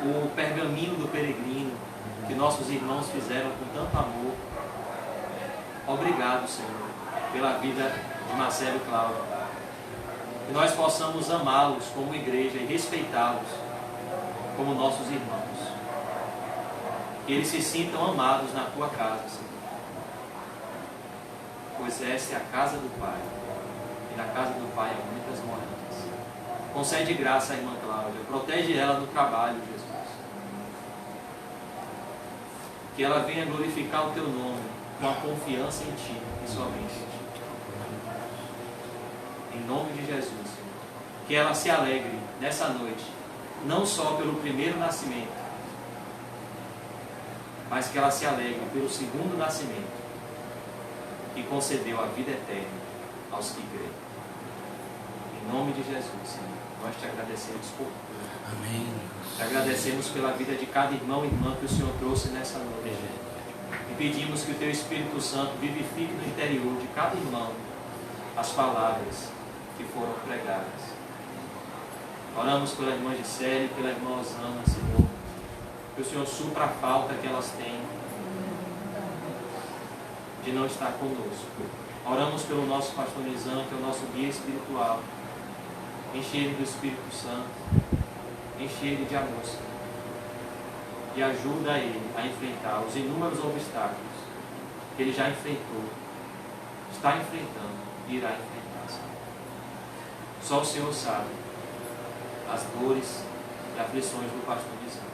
o pergaminho do peregrino que nossos irmãos fizeram com tanto amor. Obrigado, Senhor, pela vida de Marcelo e Cláudio. Que nós possamos amá-los como igreja e respeitá-los como nossos irmãos. Que eles se sintam amados na Tua casa, Senhor. Pois essa é a casa do Pai. E na casa do Pai há muitas moradas. Concede graça à irmã Cláudia. Protege ela no trabalho, Jesus. Que ela venha glorificar o Teu nome com a confiança em Ti e somente em Ti. Em nome de Jesus, Senhor. Que ela se alegre nessa noite, não só pelo primeiro nascimento, mas que ela se alegre pelo segundo nascimento, que concedeu a vida eterna aos que creem. Em nome de Jesus, Senhor, nós te agradecemos por tudo. Amém. Te agradecemos pela vida de cada irmão e irmã que o Senhor trouxe nessa noite. E pedimos que o Teu Espírito Santo vivifique no interior de cada irmão as palavras que foram pregadas. Oramos pela irmã Gisele, pela irmã Osana, Senhor. Que o Senhor supra a falta que elas têm de não estar conosco. Oramos pelo nosso pastor Nizam, que é o nosso guia espiritual. Enche ele do Espírito Santo. Enche ele de amor, Senhor. E ajuda ele a enfrentar os inúmeros obstáculos que ele já enfrentou, está enfrentando e irá enfrentar. Só o Senhor sabe as dores e aflições do pastor Lisandro.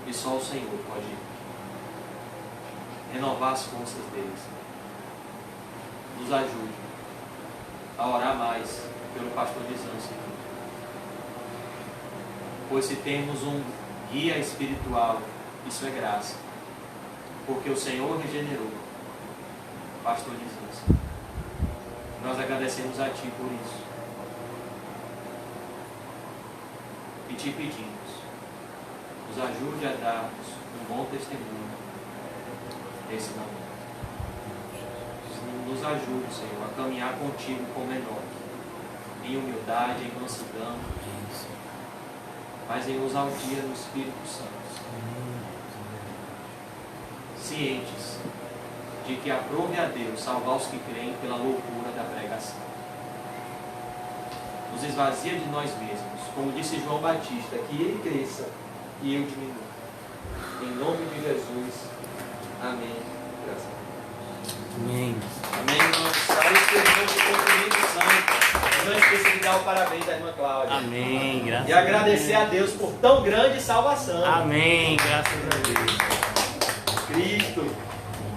E só o Senhor pode renovar as forças deles. Nos ajude a orar mais pelo pastor Lisandro, Senhor. Pois se temos um guia espiritual, isso é graça. Porque o Senhor regenerou o pastor Lisandro. Nós agradecemos a Ti por isso. E te pedimos, nos ajude a darmos um bom testemunho nesse momento. Nos ajude, Senhor, a caminhar contigo com menor, em humildade, em mansidão, mas em ousadia no Espírito Santo. Cientes de que aprove a Deus salvar os que creem pela loucura da pregação. Nos esvazia de nós mesmos, como disse João Batista, que ele cresça e eu diminua. Em nome de Jesus. Amém. Graças a Deus. Amém. Amém, irmãos. Saúde pelo nome do Espírito Santo. Não esqueça de dar o parabéns à irmã Cláudia. Amém. Graças E agradecer a Deus por tão grande salvação. Amém. Graças a Deus.